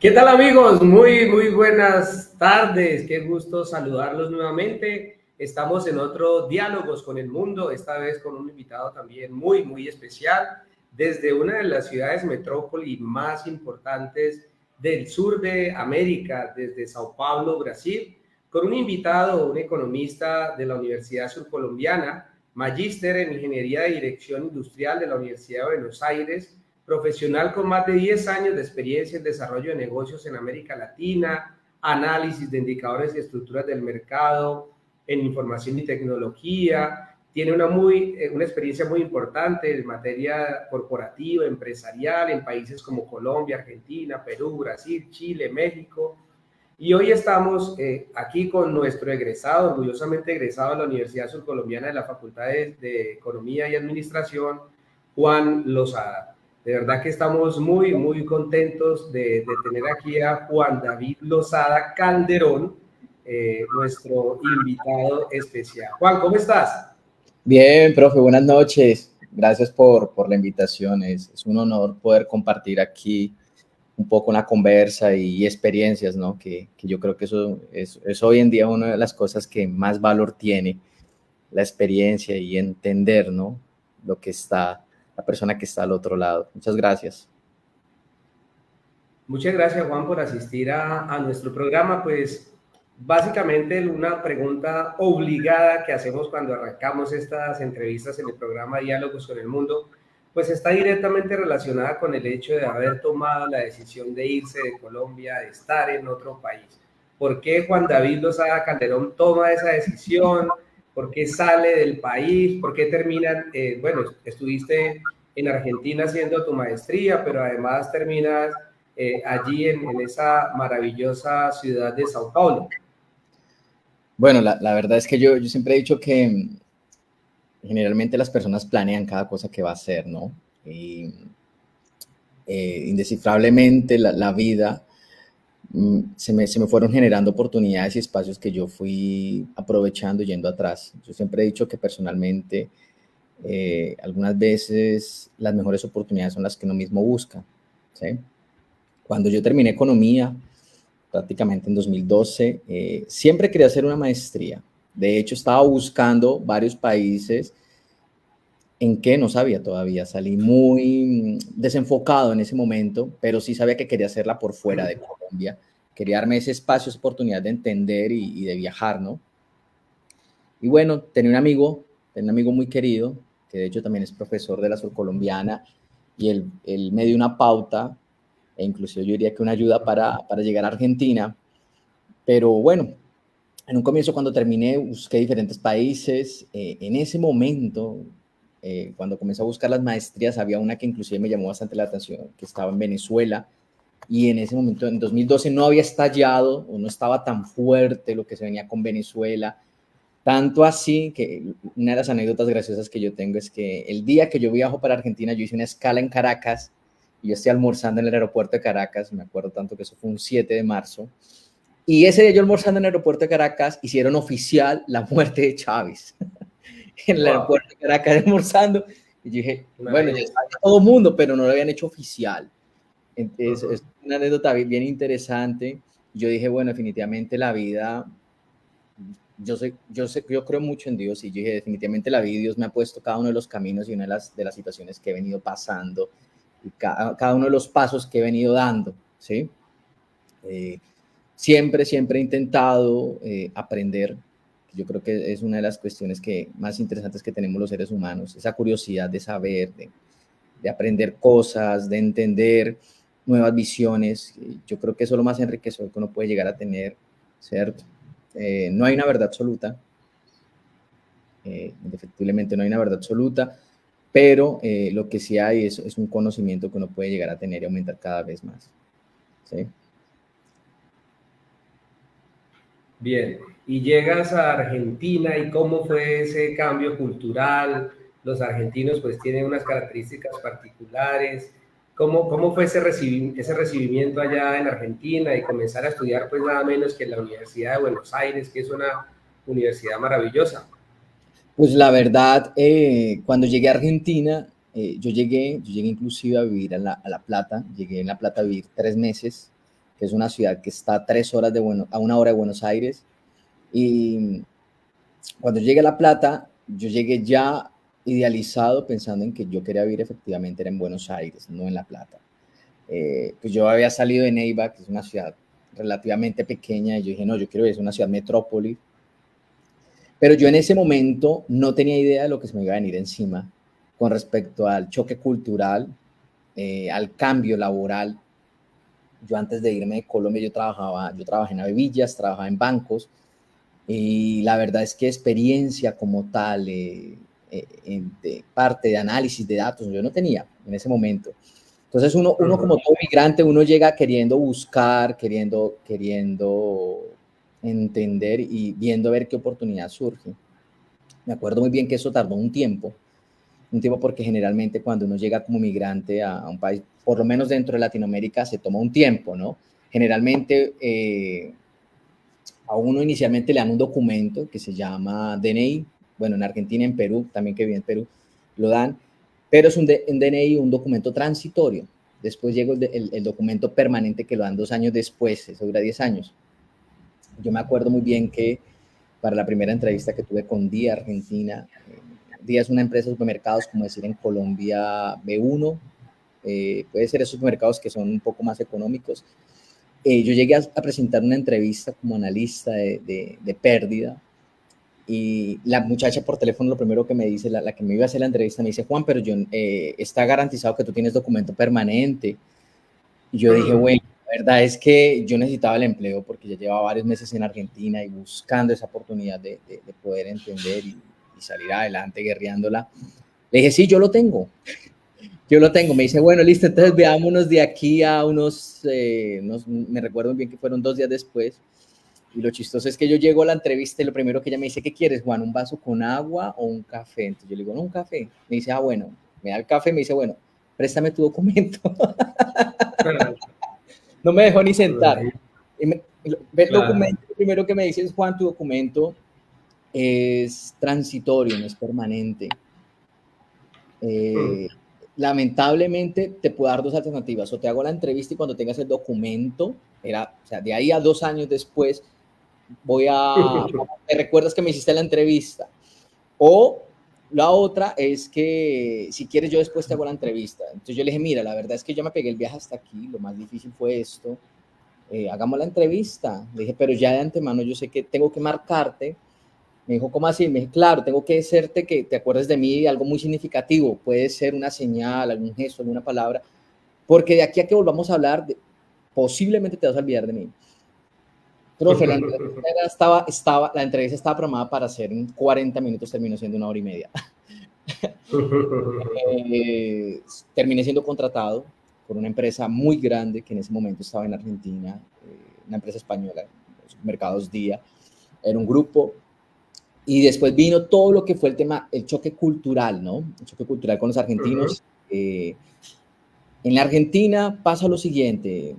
¿Qué tal amigos? Muy buenas tardes. Qué gusto saludarlos nuevamente. Estamos en otro Diálogos con el Mundo, esta vez con un invitado también muy especial desde una de las ciudades metrópoli más importantes del sur de América, desde Sao Paulo, Brasil, con un invitado, un economista de la Universidad Surcolombiana, magíster en Ingeniería de Dirección Industrial de la Universidad de Buenos Aires, profesional con más de 10 años de experiencia en desarrollo de negocios en América Latina, análisis de indicadores y estructuras del mercado, en información y tecnología. Tiene una experiencia muy importante en materia corporativa, empresarial, en países como Colombia, Argentina, Perú, Brasil, Chile, México. Y hoy estamos aquí con nuestro egresado, orgullosamente egresado de la Universidad Surcolombiana de la Facultad de Economía y Administración, Juan Lozada. De verdad que estamos muy contentos de tener aquí a Juan David Lozada Calderón, nuestro invitado especial. Juan, ¿cómo estás? Bien, profe, buenas noches. Gracias por la invitación. Es un honor poder compartir aquí un poco una conversa y experiencias, ¿no? Que yo creo que eso es hoy en día una de las cosas que más valor tiene, la experiencia y entender, ¿no? Lo que está, la persona que está al otro lado. Muchas gracias. Muchas gracias, Juan, por asistir a nuestro programa. Pues básicamente una pregunta obligada que hacemos cuando arrancamos estas entrevistas en el programa Diálogos con el Mundo, pues está directamente relacionada con el hecho de haber tomado la decisión de irse de Colombia, de estar en otro país. ¿Por qué Juan David Lozada Calderón toma esa decisión? ¿Por qué sale del país? ¿Por qué terminan? Bueno, estuviste en Argentina haciendo tu maestría, pero además terminas allí en esa maravillosa ciudad de Sao Paulo. Bueno, la verdad es que yo siempre he dicho que generalmente las personas planean cada cosa que va a hacer, ¿no? Y indescifrablemente la vida se me fueron generando oportunidades y espacios que yo fui aprovechando yendo atrás. Yo siempre he dicho que personalmente algunas veces las mejores oportunidades son las que uno mismo busca, ¿sí? Cuando yo terminé economía, prácticamente en 2012, siempre quería hacer una maestría. De hecho, estaba buscando varios países en que no sabía todavía. Salí muy desenfocado en ese momento, pero sí sabía que quería hacerla por fuera de Colombia. Quería darme ese espacio, esa oportunidad de entender y de viajar, ¿no? Y bueno, tenía un amigo muy querido, que de hecho también es profesor de la Surcolombiana, y él me dio una pauta, e incluso yo diría que una ayuda para llegar a Argentina. Pero bueno, en un comienzo cuando terminé busqué diferentes países. En ese momento, cuando comencé a buscar las maestrías, había una que inclusive me llamó bastante la atención, que estaba en Venezuela. Y en ese momento, en 2012, no había estallado o no estaba tan fuerte lo que se venía con Venezuela. Tanto así que una de las anécdotas graciosas que yo tengo es que el día que yo viajo para Argentina, yo hice una escala en Caracas y yo estoy almorzando en el aeropuerto de Caracas. Me acuerdo tanto que eso fue un 7 de marzo. Y ese día yo almorzando en el aeropuerto de Caracas, hicieron oficial la muerte de Chávez. En el Wow, aeropuerto de Caracas almorzando. Y yo dije, bueno, ya imagínense. sabía todo el mundo, pero no lo habían hecho oficial. Es una anécdota bien interesante. Yo dije, bueno, definitivamente la vida, yo creo mucho en Dios y yo dije, definitivamente la vida y Dios me ha puesto cada uno de los caminos y una de las situaciones que he venido pasando y cada uno de los pasos que he venido dando, ¿sí? Eh, siempre he intentado aprender. Yo creo que es una de las cuestiones más interesantes que tenemos los seres humanos, esa curiosidad de saber, de aprender cosas, de entender nuevas visiones. Yo creo que eso es lo más enriquecedor que uno puede llegar a tener, ¿cierto? No hay una verdad absoluta, indefectiblemente no hay una verdad absoluta, pero lo que sí hay es un conocimiento que uno puede llegar a tener y aumentar cada vez más, ¿sí? Bien, y llegas a Argentina y cómo fue ese cambio cultural. Los argentinos pues tienen unas características particulares. ¿Cómo fue ese recibimiento allá en Argentina y comenzar a estudiar pues nada menos que en la Universidad de Buenos Aires, que es una universidad maravillosa? Pues la verdad, cuando llegué a Argentina, yo llegué inclusive a vivir a La Plata, llegué en La Plata a vivir 3 meses, que es una ciudad que está a 3 horas a 1 hora de Buenos Aires. Y cuando llegué a La Plata, yo llegué ya idealizado pensando en que yo quería vivir efectivamente era en Buenos Aires, no en La Plata. Pues yo había salido de Neiva, que es una ciudad relativamente pequeña, y yo dije, no, yo quiero vivir en una ciudad metrópoli. Pero yo en ese momento no tenía idea de lo que se me iba a venir encima con respecto al choque cultural, al cambio laboral. Yo antes de irme de Colombia, yo trabajé en Avevillas, trabajaba en bancos, y la verdad es que experiencia como tal, de parte de análisis de datos, yo no tenía en ese momento. Entonces uno como todo migrante, uno llega queriendo buscar, queriendo entender y viendo ver qué oportunidad surge. Me acuerdo muy bien que eso tardó un tiempo porque generalmente cuando uno llega como migrante a un país, por lo menos dentro de Latinoamérica, se toma un tiempo, ¿no? Generalmente a uno inicialmente le dan un documento que se llama DNI, bueno, en Argentina, en Perú, también que vive en Perú, lo dan, pero es un DNI, un documento transitorio. Después llega el documento permanente que lo dan 2 años después, eso dura 10 años. Yo me acuerdo muy bien que para la primera entrevista que tuve con Día Argentina, Día es una empresa de supermercados, como decir en Colombia B1, puede ser esos supermercados que son un poco más económicos. Yo llegué a presentar una entrevista como analista de pérdida, y la muchacha por teléfono lo primero que me dice, la que me iba a hacer la entrevista, me dice, Juan, pero yo, está garantizado que tú tienes documento permanente. Y yo dije, bueno, la verdad es que yo necesitaba el empleo porque ya llevaba varios meses en Argentina y buscando esa oportunidad de poder entender y salir adelante guerreándola. Le dije, sí, yo lo tengo. Yo lo tengo. Me dice, bueno, listo, entonces veámonos de aquí a me recuerdo bien que fueron 2 días después. Y lo chistoso es que yo llego a la entrevista y lo primero que ella me dice, ¿qué quieres, Juan? ¿Un vaso con agua o un café? Entonces yo le digo, no, un café. Me dice, bueno, me da el café, me dice, bueno, préstame tu documento. No me dejó ni sentar. El documento, lo primero que me dice es, Juan, tu documento es transitorio, no es permanente. Lamentablemente te puedo dar 2 alternativas, o te hago la entrevista y cuando tengas el documento, o sea, de ahí a 2 años después, te recuerdas que me hiciste la entrevista, o la otra es que si quieres yo después te hago la entrevista. Entonces yo le dije, mira, la verdad es que yo me pegué el viaje hasta aquí, lo más difícil fue esto, hagamos la entrevista. Le dije, pero ya de antemano yo sé que tengo que marcarte. Me dijo, ¿cómo así? Me dije, claro, tengo que hacerte que te acuerdes de mí, algo muy significativo, puede ser una señal, algún gesto, alguna palabra, porque de aquí a que volvamos a hablar, posiblemente te vas a olvidar de mí. Profe, la entrevista estaba programada para ser en 40 minutos, terminó siendo 1 hora y media. Terminé siendo contratado por una empresa muy grande que en ese momento estaba en Argentina, una empresa española, Mercados Día, era un grupo. Y después vino todo lo que fue el tema, el choque cultural, ¿no? El choque cultural con los argentinos. En la Argentina pasa lo siguiente,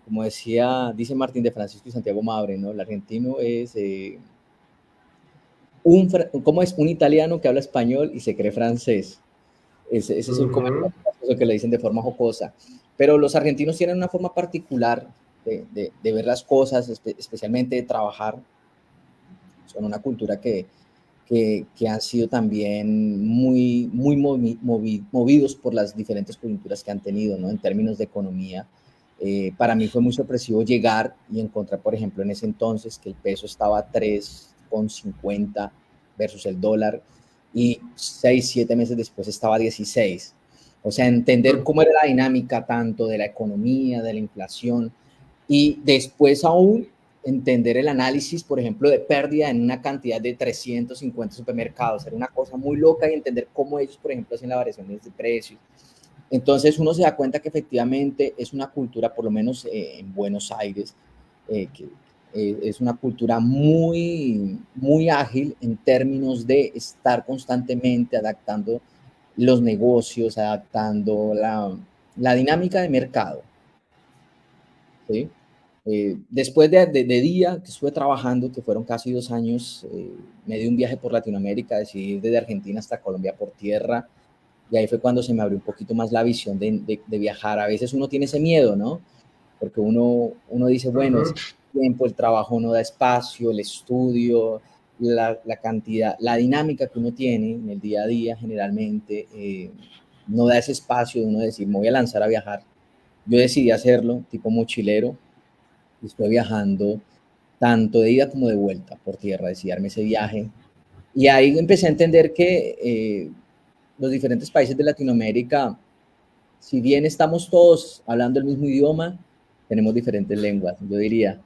como dice Martín de Francisco y Santiago Mabre, ¿no? El argentino es un italiano que habla español y se cree francés. Ese es un comentario que le dicen de forma jocosa. Pero los argentinos tienen una forma particular de ver las cosas, especialmente de trabajar. Son una cultura que han sido también muy movidos por las diferentes coyunturas que han tenido, ¿no? En términos de economía. Para mí fue muy sorpresivo llegar y encontrar, por ejemplo, en ese entonces que el peso estaba a 3,50 versus el dólar, y 6, 7 meses después estaba a 16. O sea, entender cómo era la dinámica tanto de la economía, de la inflación, y después aún entender el análisis, por ejemplo, de pérdida en una cantidad de 350 supermercados. Era una cosa muy loca, y entender cómo ellos, por ejemplo, hacen las variaciones de precios. Entonces uno se da cuenta que efectivamente es una cultura, por lo menos en Buenos Aires, que es una cultura muy, muy ágil en términos de estar constantemente adaptando los negocios, adaptando la dinámica de mercado. ¿Sí? Después de día que estuve trabajando, que fueron casi 2 años, me di un viaje por Latinoamérica, decidí ir desde Argentina hasta Colombia por tierra, y ahí fue cuando se me abrió un poquito más la visión de viajar. A veces uno tiene ese miedo, ¿no? porque uno dice, bueno, es tiempo, el trabajo no da espacio, el estudio, la cantidad, la dinámica que uno tiene en el día a día generalmente no da ese espacio de uno decir, me voy a lanzar a viajar. Yo decidí hacerlo, tipo mochilero, y estoy viajando tanto de ida como de vuelta por tierra, decidí darme ese viaje. Y ahí empecé a entender que los diferentes países de Latinoamérica, si bien estamos todos hablando el mismo idioma, tenemos diferentes lenguas, yo diría.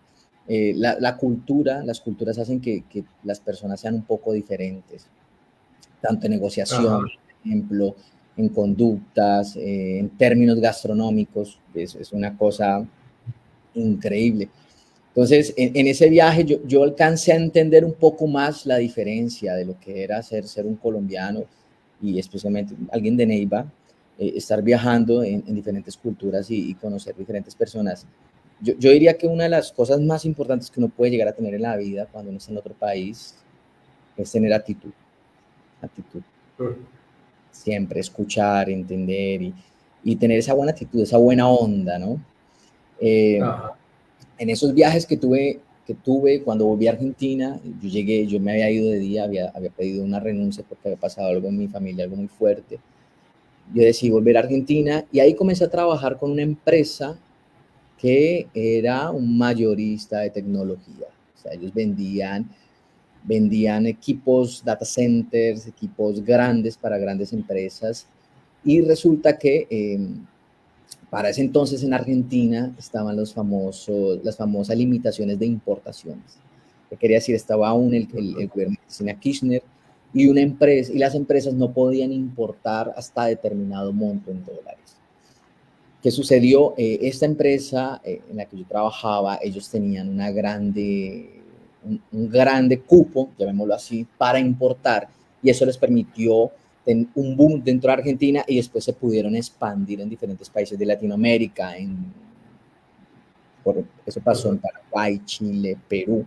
La cultura, las culturas hacen que las personas sean un poco diferentes, tanto en negociación, Ajá. por ejemplo, en conductas, en términos gastronómicos, es una cosa increíble. Entonces, en ese viaje yo alcancé a entender un poco más la diferencia de lo que era ser un colombiano y especialmente alguien de Neiva, estar viajando en diferentes culturas y conocer diferentes personas. Yo diría que una de las cosas más importantes que uno puede llegar a tener en la vida cuando uno está en otro país es tener actitud. Actitud. Siempre escuchar, entender y tener esa buena actitud, esa buena onda, ¿no? Ajá. En esos viajes que tuve cuando volví a Argentina, yo llegué, yo me había ido de día, había pedido una renuncia porque había pasado algo en mi familia, algo muy fuerte. Yo decidí volver a Argentina y ahí comencé a trabajar con una empresa que era un mayorista de tecnología. O sea, ellos vendían equipos, data centers, equipos grandes para grandes empresas. Y resulta que para ese entonces en Argentina estaban las famosas limitaciones de importaciones. ¿Qué quería decir? Estaba aún el gobierno de Cristina Kirchner y una empresa, y las empresas no podían importar hasta determinado monto en dólares. ¿Qué sucedió? Esta empresa en la que yo trabajaba, ellos tenían un grande cupo, llamémoslo así, para importar, y eso les permitió un boom dentro de Argentina y después se pudieron expandir en diferentes países de Latinoamérica. Eso pasó en Paraguay, Chile, Perú.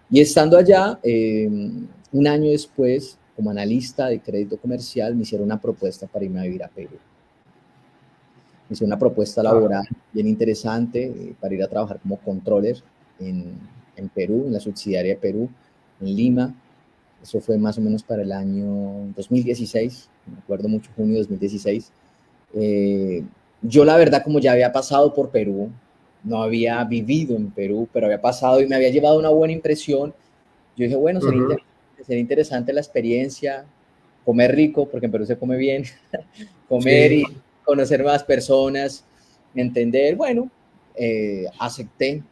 Y estando allá, un año después, como analista de crédito comercial, me hicieron una propuesta para irme a vivir a Perú. Hice una propuesta laboral bien interesante para ir a trabajar como controller en Perú, en la subsidiaria de Perú, en Lima. Eso fue más o menos para el año 2016, me acuerdo mucho, junio de 2016. Yo la verdad, como ya había pasado por Perú, no había vivido en Perú, pero había pasado y me había llevado una buena impresión. Yo dije, bueno, sería interesante la experiencia, comer rico, porque en Perú se come bien, comer y Sí. conocer más personas, entender, bueno, acepté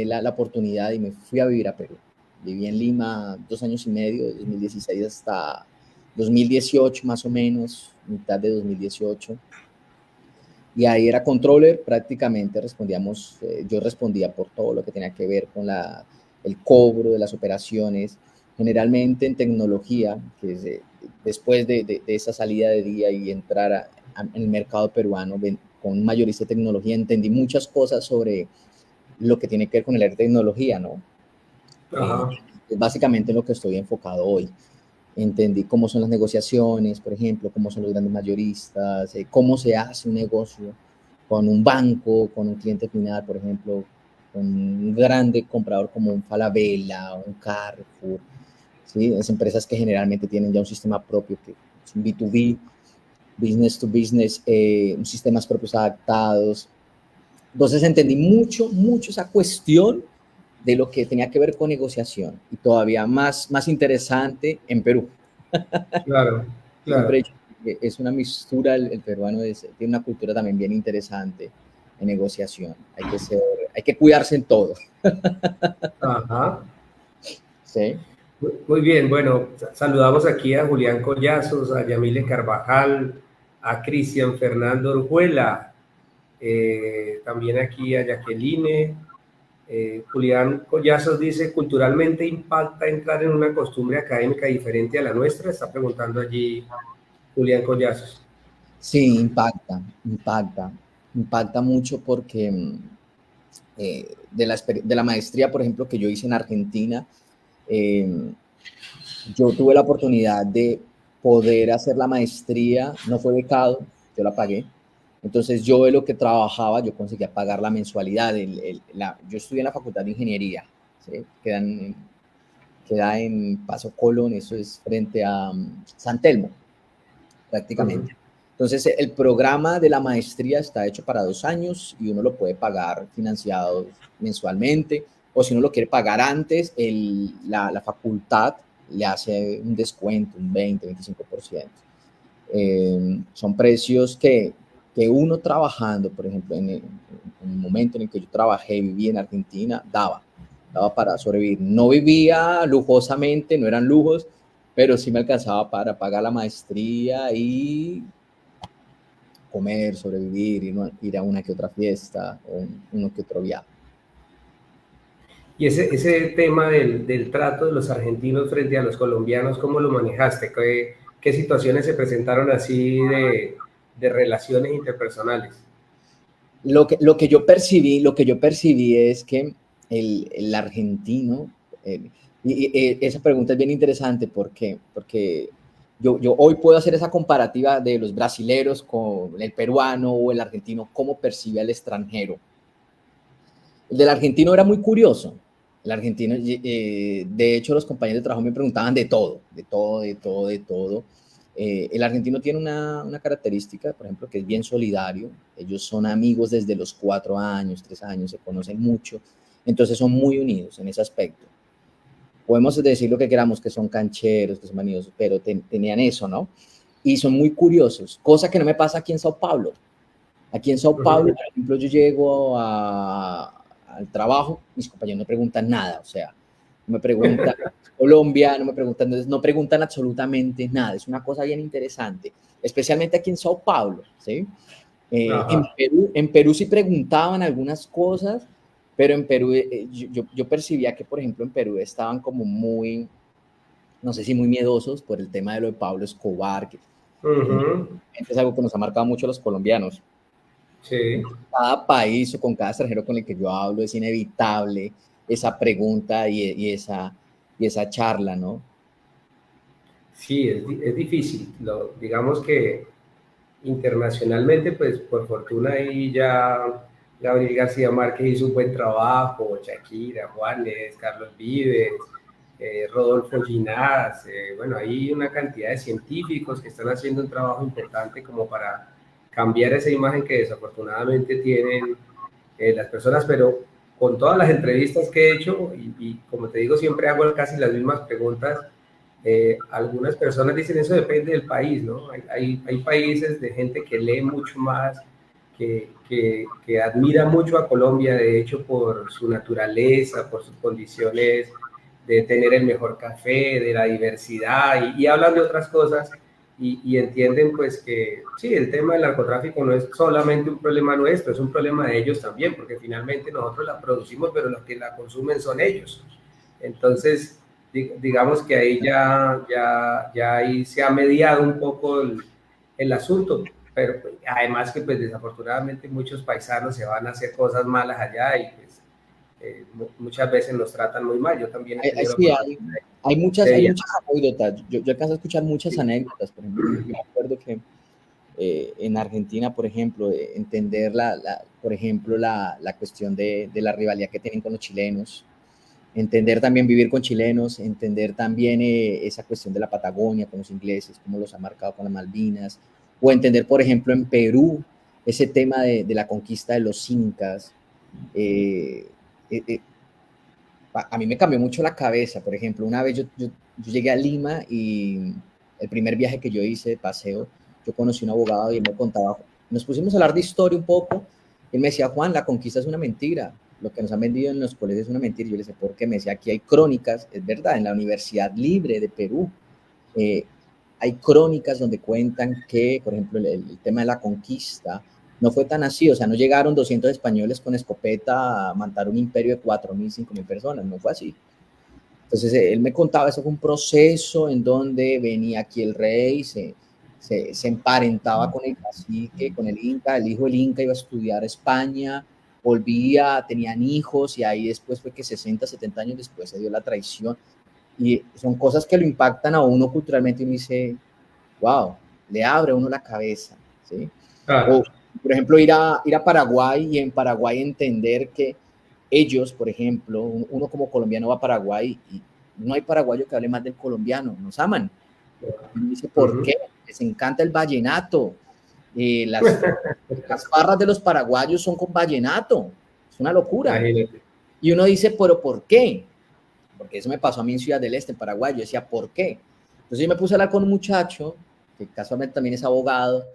la oportunidad y me fui a vivir a Perú. Viví en Lima 2 años y medio, de 2016 hasta 2018 más o menos, mitad de 2018. Y ahí era controller, prácticamente yo respondía por todo lo que tenía que ver con el cobro de las operaciones, generalmente en tecnología, que es, después de esa salida de día y entrar en el mercado peruano con un mayorista de tecnología, entendí muchas cosas sobre lo que tiene que ver con el área de tecnología, ¿no? Es básicamente lo que estoy enfocado hoy. Entendí cómo son las negociaciones, por ejemplo, cómo son los grandes mayoristas, cómo se hace un negocio con un banco, con un cliente final, por ejemplo, con un grande comprador como un Falabella, un Carrefour, ¿sí? Es empresas que generalmente tienen ya un sistema propio, que es un B2B, business to business, sistemas propios adaptados. Entonces entendí mucho esa cuestión de lo que tenía que ver con negociación y todavía más interesante en Perú. Claro, Siempre he claro. dicho que es una mistura, el peruano tiene una cultura también bien interesante en negociación. Hay que cuidarse en todo. Ajá. ¿Sí? Muy bien, bueno, saludamos aquí a Julián Collazos, a Yamile Carvajal, a Cristian Fernando Orjuela, también aquí a Jacqueline. Julián Collazos dice, ¿culturalmente impacta entrar en una costumbre académica diferente a la nuestra? Está preguntando allí Julián Collazos. Sí, impacta mucho porque de la maestría, por ejemplo, que yo hice en Argentina, yo tuve la oportunidad de poder hacer la maestría, no fue becado, yo la pagué, Entonces yo de lo que trabajaba, yo conseguía pagar la mensualidad. Yo estudié en la Facultad de Ingeniería, ¿sí? Queda en Paso Colón, eso es frente a San Telmo, Ujú. prácticamente. Entonces el programa de la maestría está hecho para 2 años y uno lo puede pagar financiado mensualmente, o si uno lo quiere pagar antes, la facultad le hace un descuento, un 20-25%. Son precios que uno trabajando, por ejemplo, en el momento en el que yo trabajé, viví en Argentina, daba para sobrevivir. No vivía lujosamente, no eran lujos, pero sí me alcanzaba para pagar la maestría y comer, sobrevivir, ir a una que otra fiesta o uno que otro viaje. Y ese tema del trato de los argentinos frente a los colombianos, ¿cómo lo manejaste? ¿Qué situaciones se presentaron así de relaciones interpersonales? Lo que yo percibí es que el argentino, esa pregunta es bien interesante porque yo hoy puedo hacer esa comparativa de los brasileros con el peruano o el argentino, cómo percibe al extranjero. El del argentino era muy curioso. El argentino, de hecho, los compañeros de trabajo me preguntaban de todo, de todo, de todo, de todo. El argentino tiene una característica, por ejemplo, que es bien solidario. Ellos son amigos desde los 4 años, 3 años, se conocen mucho. Entonces son muy unidos en ese aspecto. Podemos decir lo que queramos, que son cancheros, que son manidos, pero tenían eso, ¿no? Y son muy curiosos, cosa que no me pasa aquí en Sao Paulo. Aquí en Sao Paulo, por ejemplo, yo llego al trabajo, mis compañeros no preguntan nada, o sea, no me preguntan Colombia, no preguntan absolutamente nada. Es una cosa bien interesante, especialmente aquí en Sao Paulo, ¿sí? Ajá. En Perú sí preguntaban algunas cosas, pero en Perú yo percibía que, por ejemplo, en Perú estaban como muy, no sé si muy miedosos por el tema de lo de Pablo Escobar, que Ujú. es algo que nos ha marcado mucho a los colombianos. Sí, Cada país o con cada extranjero con el que yo hablo es inevitable esa pregunta y esa charla, ¿no? sí, es difícil. Digamos que internacionalmente, pues por fortuna ahí ya Gabriel García Márquez hizo un buen trabajo, Shakira, Juanes, Carlos Vives, Rodolfo Ginás, bueno, hay una cantidad de científicos que están haciendo un trabajo importante como para cambiar esa imagen que desafortunadamente tienen las personas, pero con todas las entrevistas que he hecho, y como te digo, siempre hago casi las mismas preguntas, algunas personas dicen eso depende del país, ¿no? Hay países de gente que lee mucho más, que admira mucho a Colombia, de hecho, por su naturaleza, por sus condiciones de tener el mejor café, de la diversidad, y hablan de otras cosas, y entienden pues que sí, el tema del narcotráfico no es solamente un problema nuestro, es un problema de ellos también, porque finalmente nosotros la producimos, pero los que la consumen son ellos. Entonces, digamos que ahí ya ahí se ha mediado un poco el asunto, pero pues, además que pues desafortunadamente muchos paisanos se van a hacer cosas malas allá y pues muchas veces nos tratan muy mal. Yo también he tenido la Sí, oportunidad hay muchas, de hay viajar. muchas anécdotas. Yo alcanzo a escuchar muchas anécdotas. Por ejemplo, yo me acuerdo que en Argentina, por ejemplo, entender por ejemplo, la cuestión de la rivalidad que tienen con los chilenos, entender también vivir con chilenos, entender también esa cuestión de la Patagonia con los ingleses, cómo los ha marcado con las Malvinas, o entender, por ejemplo, en Perú, ese tema de la conquista de los incas. eh, eh, eh, a mí me cambió mucho la cabeza. Por ejemplo, una vez yo llegué a Lima y el primer viaje que yo hice de paseo, yo conocí un abogado y él me contaba, nos pusimos a hablar de historia un poco, y él me decía, Juan, la conquista es una mentira, lo que nos han vendido en los colegios es una mentira. Y yo le decía, ¿por qué? Me decía, aquí hay crónicas, es verdad, en la Universidad Libre de Perú, eh, hay crónicas donde cuentan que, por ejemplo, el tema de la conquista no fue tan así, o sea, no llegaron 200 españoles con escopeta a matar un imperio de 4.000, 5.000 personas, no fue así. Entonces, él me contaba, eso fue un proceso en donde venía aquí el rey, se emparentaba con el cacique, con el inca, el hijo del inca iba a estudiar a España, volvía, tenían hijos, y ahí después fue que 60, 70 años después se dio la traición. Y son cosas que lo impactan a uno culturalmente y uno dice, wow, le abre a uno la cabeza, ¿sí? O, Claro. Por ejemplo, ir a Paraguay y en Paraguay entender que ellos, por ejemplo, uno como colombiano va a Paraguay y no hay paraguayo que hable más del colombiano, nos aman. Y dice, ¿por qué? Les encanta el vallenato. Las farras de los paraguayos son con vallenato. Es una locura. Imagínate. Y uno dice, ¿pero por qué? Porque eso me pasó a mí en Ciudad del Este, en Paraguay. Yo decía, ¿por qué? Entonces yo me puse a hablar con un muchacho, que casualmente también es abogado,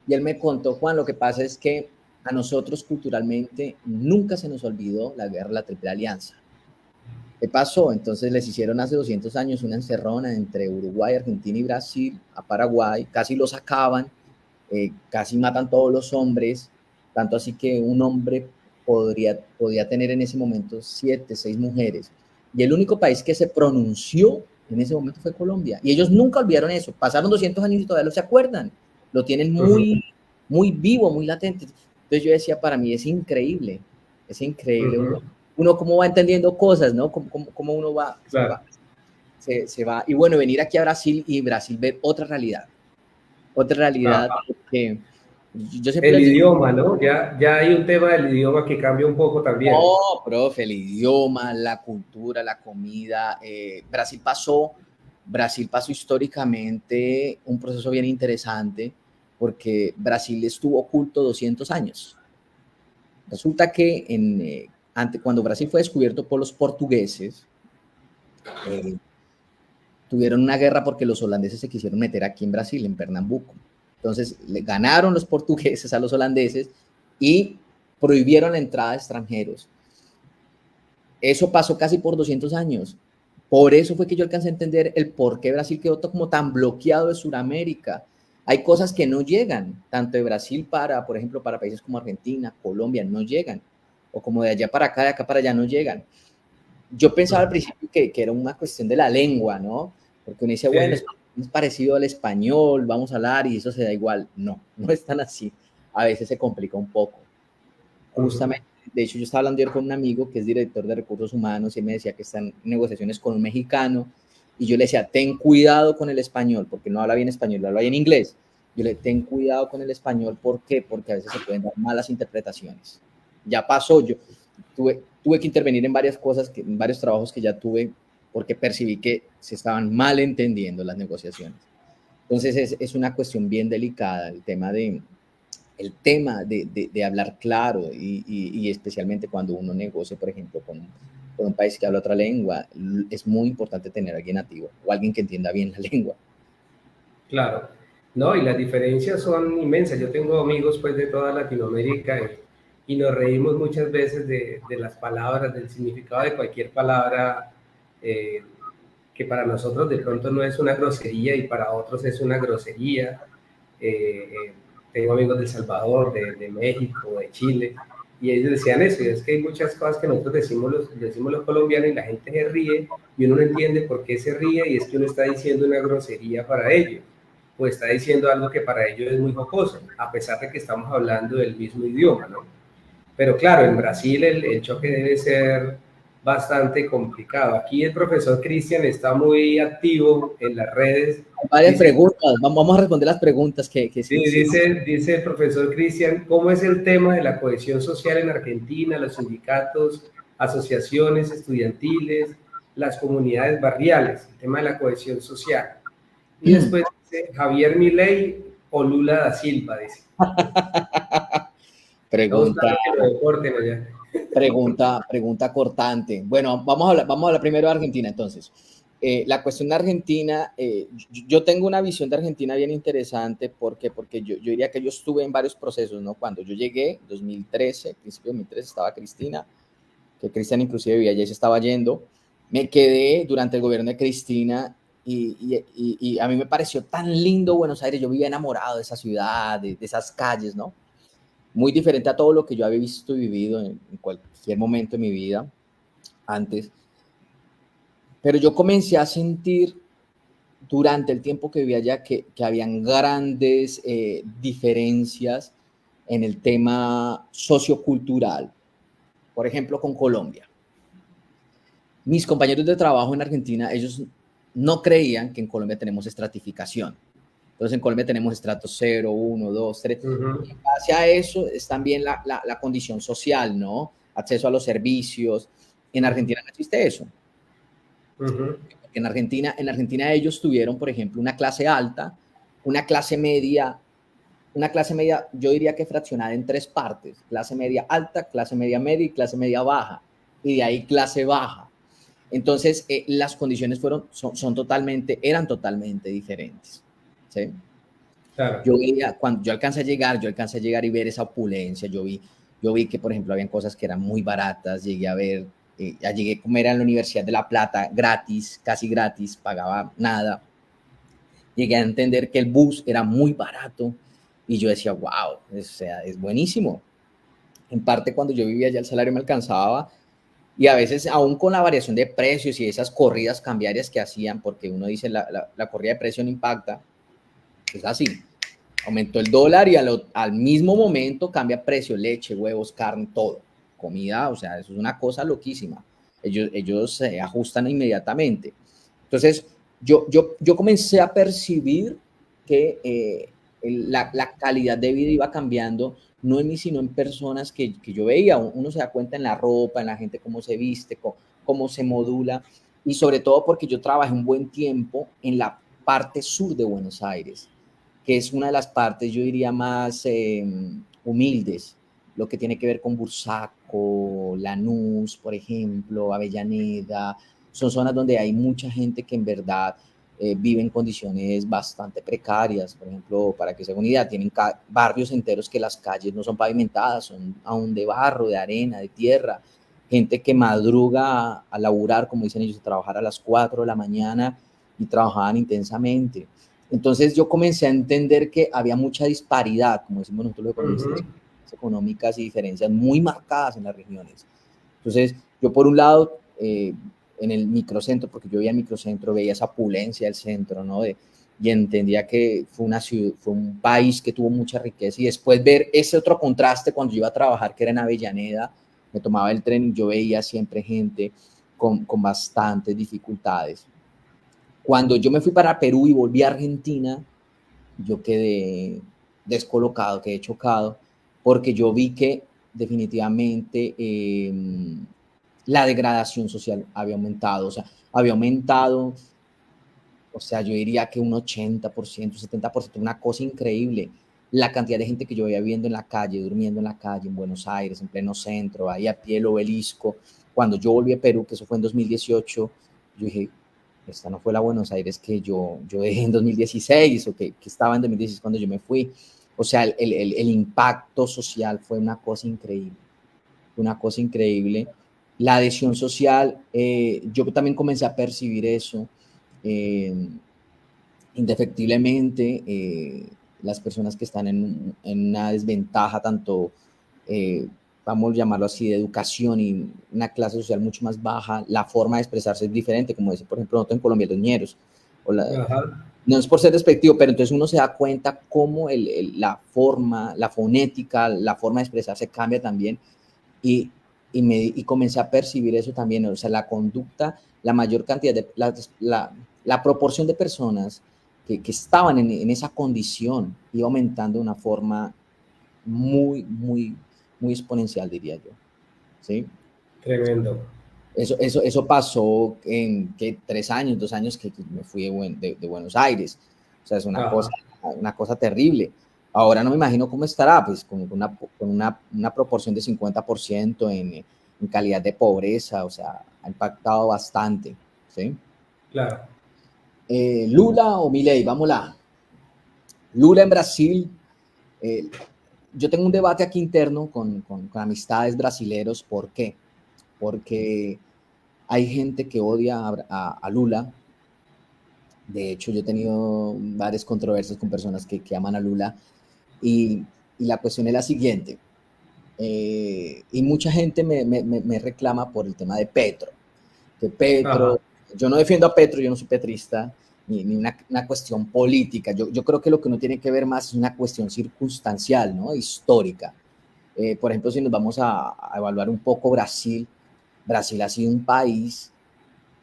y él me contó, Juan, lo que pasa es que a nosotros culturalmente nunca se nos olvidó la guerra de la Triple Alianza. ¿Qué pasó? Entonces les hicieron hace 200 años una encerrona entre Uruguay, Argentina y Brasil a Paraguay, casi los acaban, casi matan todos los hombres, tanto así que un hombre podía tener en ese momento 7, 6 mujeres. Y el único país que se pronunció en ese momento fue Colombia. Y ellos nunca olvidaron eso. Pasaron 200 años y todavía no se acuerdan. Lo tienen muy, muy vivo, muy latente. Entonces yo decía, para mí es increíble. Es increíble. Uno cómo va entendiendo cosas, ¿no? Cómo uno va, Claro. se va. Y bueno, venir aquí a Brasil y Brasil ver otra realidad. Otra realidad que yo siempre El les digo, idioma, ¿no? Ya hay un tema del idioma que cambia un poco también. no, profe, el idioma, la cultura, la comida. Brasil pasó históricamente un proceso bien interesante porque Brasil estuvo oculto 200 años. Resulta que cuando Brasil fue descubierto por los portugueses, tuvieron una guerra porque los holandeses se quisieron meter aquí en Brasil, en Pernambuco. Entonces le ganaron los portugueses a los holandeses y prohibieron la entrada de extranjeros. Eso pasó casi por 200 años. Por eso fue que yo alcancé a entender el por qué Brasil quedó como tan bloqueado de Sudamérica. Hay cosas que no llegan, tanto de Brasil por ejemplo, para países como Argentina, Colombia, no llegan. O como de allá para acá, de acá para allá, no llegan. Yo pensaba al principio que era una cuestión de la lengua, ¿no? Porque uno dice, bueno, es parecido al español, vamos a hablar y eso se da igual. No, no es tan así. A veces se complica un poco. Justamente, de hecho, yo estaba hablando ayer con un amigo que es director de recursos humanos y él me decía que están en negociaciones con un mexicano y yo le decía, ten cuidado con el español, porque no habla bien español, habla bien inglés. Yo le ten cuidado con el español, ¿por qué? Porque a veces se pueden dar malas interpretaciones. Ya pasó, yo tuve que intervenir en varias cosas, en varios trabajos que ya tuve, porque percibí que se estaban mal entendiendo las negociaciones. Entonces es una cuestión bien delicada el tema de hablar claro y especialmente cuando uno negocia, por ejemplo, con un país que habla otra lengua, es muy importante tener a alguien nativo o alguien que entienda bien la lengua. Claro, no, y las diferencias son inmensas. Yo tengo amigos pues de toda Latinoamérica y nos reímos muchas veces de las palabras, del significado de cualquier palabra que para nosotros de pronto no es una grosería y para otros es una grosería. Tengo amigos de El Salvador, de México, de Chile, y ellos decían eso, y es que hay muchas cosas que nosotros decimos los colombianos y la gente se ríe y uno no entiende por qué se ríe y es que uno está diciendo una grosería para ellos o está diciendo algo que para ellos es muy jocoso, a pesar de que estamos hablando del mismo idioma, ¿no? Pero claro, en Brasil el choque debe ser bastante complicado. Aquí el profesor Cristian está muy activo en las redes. Varias preguntas, vamos a responder las preguntas que sí. Dice el profesor Cristian, ¿cómo es el tema de la cohesión social en Argentina, los sindicatos, asociaciones estudiantiles, las comunidades barriales, el tema de la cohesión social? Y después dice Javier Milei o Lula da Silva, dice. Pregunta cortante. Bueno, vamos a hablar primero de Argentina, entonces. La cuestión de Argentina, yo tengo una visión de Argentina bien interesante, porque yo diría que yo estuve en varios procesos, ¿no? Cuando yo llegué, 2013, principio de 2013, estaba Cristina, que Cristina inclusive vivía allá y se estaba yendo. Me quedé durante el gobierno de Cristina y a mí me pareció tan lindo Buenos Aires, yo vivía enamorado de esa ciudad, de esas calles, ¿no? Muy diferente a todo lo que yo había visto y vivido en cualquier momento de mi vida antes. Pero yo comencé a sentir durante el tiempo que vivía allá que habían grandes diferencias en el tema sociocultural. Por ejemplo, con Colombia. Mis compañeros de trabajo en Argentina, ellos no creían que en Colombia tenemos estratificación. Entonces en Colombia tenemos estratos 0, 1, 2, 3. Ujú, Y hacia eso es también la condición social, ¿no? Acceso a los servicios. En ujú, Argentina no existe eso. ujú. Porque en Argentina ellos tuvieron, por ejemplo, una clase alta, una clase media, una clase media, yo diría que fraccionada en tres partes: clase media alta, clase media media y clase media baja. Y de ahí clase baja. Entonces, las condiciones eran totalmente diferentes. ¿Sí? Claro. Cuando yo alcancé a llegar y ver esa opulencia. Yo vi que, por ejemplo, habían cosas que eran muy baratas. Llegué a comer en la Universidad de La Plata gratis, casi gratis, pagaba nada. Llegué a entender que el bus era muy barato y yo decía, wow, o sea, es buenísimo. En parte, cuando yo vivía allá, el salario me alcanzaba, y a veces, aún con la variación de precios y esas corridas cambiarias que hacían, porque uno dice la corrida de precio no impacta, es así. Aumentó el dólar y al mismo momento cambia precio: leche, huevos, carne, todo. Comida, o sea, eso es una cosa loquísima. Ellos se ajustan inmediatamente. Entonces, yo comencé a percibir que la calidad de vida iba cambiando, no en mí, sino en personas que yo veía. Uno se da cuenta en la ropa, en la gente, cómo se viste, cómo se modula, y sobre todo porque yo trabajé un buen tiempo en la parte sur de Buenos Aires, que es una de las partes, yo diría, más humildes, lo que tiene que ver con Bursaco, Lanús, por ejemplo, Avellaneda. Son zonas donde hay mucha gente que en verdad vive en condiciones bastante precarias. Por ejemplo, para que se hagan una idea, tienen barrios enteros que las calles no son pavimentadas, son aún de barro, de arena, de tierra. Gente que madruga a laburar, como dicen ellos, a trabajar a las 4 de la mañana, y trabajaban intensamente. Entonces yo comencé a entender que había mucha disparidad, como decimos nosotros los economistas, Ujú. económicas, y diferencias muy marcadas en las regiones. Entonces, yo por un lado, en el microcentro, porque yo veía el microcentro, veía esa opulencia del centro, ¿no? Y entendía que fue una ciudad, fue un país que tuvo mucha riqueza, y después ver ese otro contraste cuando yo iba a trabajar, que era en Avellaneda. Me tomaba el tren y yo veía siempre gente con bastantes dificultades. Cuando yo me fui para Perú y volví a Argentina, yo quedé descolocado, quedé chocado, porque yo vi que definitivamente la degradación social había aumentado. O sea, había aumentado, o sea, yo diría que un 80%, 70%, una cosa increíble. La cantidad de gente que yo veía viviendo en la calle, durmiendo en la calle, en Buenos Aires, en pleno centro, ahí a pie del Obelisco. Cuando yo volví a Perú, que eso fue en 2018, yo dije, esta no fue la Buenos Aires que yo dejé en 2016, o que estaba en 2016 cuando yo me fui. O sea, el impacto social fue una cosa increíble. La adhesión social, yo también comencé a percibir eso. eh, Indefectiblemente, las personas que están en una desventaja, tanto, eh, vamos a llamarlo así, de educación, y una clase social mucho más baja, la forma de expresarse es diferente, como dice, por ejemplo, nosotros en Colombia, los ñeros, o Ajá. no es por ser despectivo, pero entonces uno se da cuenta cómo la forma, la fonética, la forma de expresarse cambia también. Y comencé a percibir eso también. O sea, la conducta, la mayor cantidad la proporción de personas que estaban en esa condición iba aumentando de una forma muy, muy, muy exponencial, diría yo. ¿Sí? Tremendo. Eso pasó en ¿qué? 3 años, 2 años que me fui de Buenos Aires. O sea, es Ajá. una cosa terrible. Ahora no me imagino cómo estará, pues con una proporción de 50% en calidad de pobreza. O sea, ha impactado bastante. ¿Sí? Claro. Lula o Milei, vámonos. Lula en Brasil. eh, yo tengo un debate aquí interno con amistades brasileros. ¿Por qué? Porque hay gente que odia a Lula. De hecho, yo he tenido varias controversias con personas que aman a Lula, y la cuestión es la siguiente. Y mucha gente me reclama por el tema de Petro. Que Ajá. Petro, yo no defiendo a Petro, yo no soy petrista, ni una cuestión política. Yo creo que lo que uno tiene que ver más es una cuestión circunstancial, ¿no? Histórica. Por ejemplo, si nos vamos a evaluar un poco Brasil, Brasil ha sido un país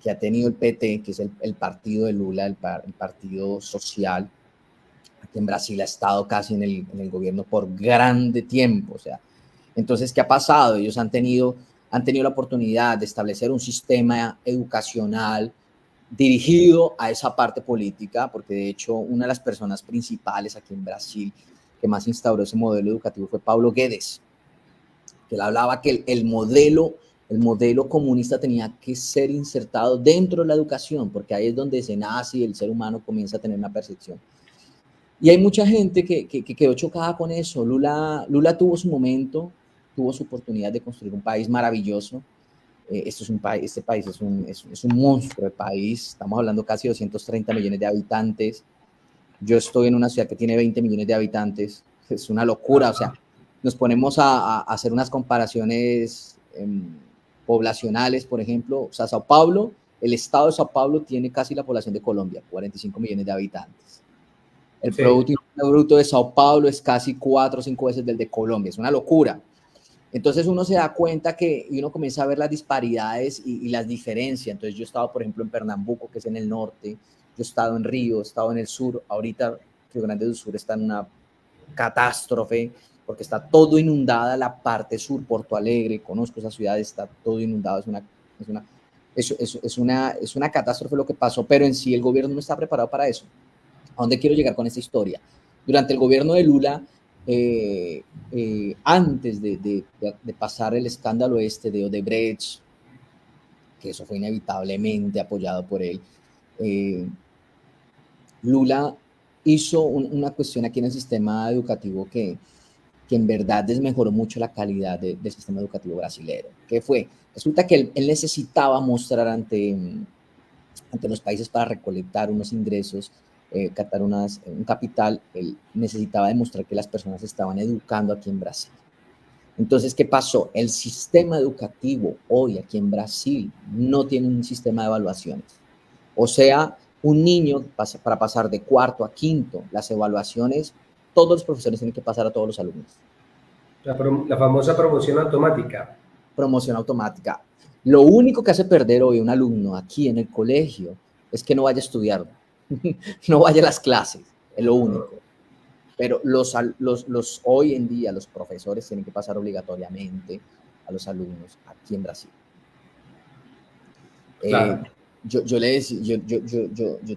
que ha tenido el PT, que es el partido de Lula, el partido social, que en Brasil ha estado casi en el gobierno por grande tiempo. O sea, entonces, ¿qué ha pasado? Ellos han tenido la oportunidad de establecer un sistema educacional dirigido a esa parte política, porque de hecho una de las personas principales aquí en Brasil que más instauró ese modelo educativo fue Paulo Guedes, que él hablaba que el modelo comunista tenía que ser insertado dentro de la educación, porque ahí es donde se nace y el ser humano comienza a tener una percepción. Y hay mucha gente que quedó chocada con eso. Lula tuvo su momento, tuvo su oportunidad de construir un país maravilloso. Este país es un monstruo de país. Estamos hablando casi de 230 millones de habitantes. Yo estoy en una ciudad que tiene 20 millones de habitantes. Es una locura. O sea, nos ponemos a hacer unas comparaciones poblacionales, por ejemplo. O sea, Sao Paulo, el estado de Sao Paulo tiene casi la población de Colombia, 45 millones de habitantes. El Producto Interno Bruto de Sao Paulo es casi 4 o 5 veces del de Colombia. Es una locura. Entonces uno se da cuenta y uno comienza a ver las disparidades y las diferencias. Entonces yo he estado, por ejemplo, en Pernambuco, que es en el norte. Yo he estado en Río, he estado en el sur. Ahorita Río Grande do Sur está en una catástrofe porque está todo inundada la parte sur, Porto Alegre. Conozco esa ciudad, está todo inundado. Es una catástrofe lo que pasó, pero en sí el gobierno no está preparado para eso. ¿A dónde quiero llegar con esta historia? Durante el gobierno de Lula, antes de pasar el escándalo de Odebrecht, que eso fue inevitablemente apoyado por él, Lula hizo una cuestión aquí en el sistema educativo que en verdad desmejoró mucho la calidad del sistema educativo brasileño. ¿Qué fue? Resulta que él necesitaba mostrar ante los países para recolectar unos ingresos, captar un capital. Él necesitaba demostrar que las personas se estaban educando aquí en Brasil. Entonces, ¿qué pasó? El sistema educativo hoy aquí en Brasil no tiene un sistema de evaluaciones. O sea, un niño para pasar de cuarto a quinto, las evaluaciones, todos los profesores tienen que pasar a todos los alumnos. La famosa promoción automática. Promoción automática. Lo único que hace perder hoy un alumno aquí en el colegio es que no vaya a estudiar, no vaya a las clases, es lo único. Pero hoy en día los profesores tienen que pasar obligatoriamente a los alumnos aquí en Brasil. Claro. Yo le decía, yo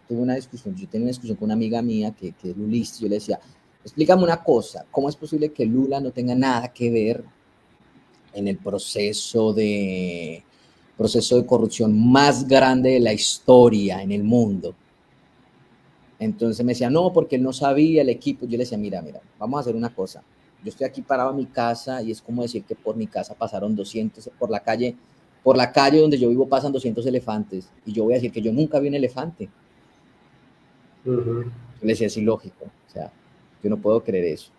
tuve una discusión, yo tenía una discusión con una amiga mía que es lulista. Yo le decía, explícame una cosa, ¿cómo es posible que Lula no tenga nada que ver en el proceso de corrupción más grande de la historia en el mundo? Entonces me decía, no, porque él no sabía el equipo. Yo le decía, mira, vamos a hacer una cosa. Yo estoy aquí parado en mi casa y es como decir que por mi casa pasaron 200, por la calle donde yo vivo pasan 200 elefantes y yo voy a decir que yo nunca vi un elefante. Yo le decía, es ilógico, o sea, yo no puedo creer eso.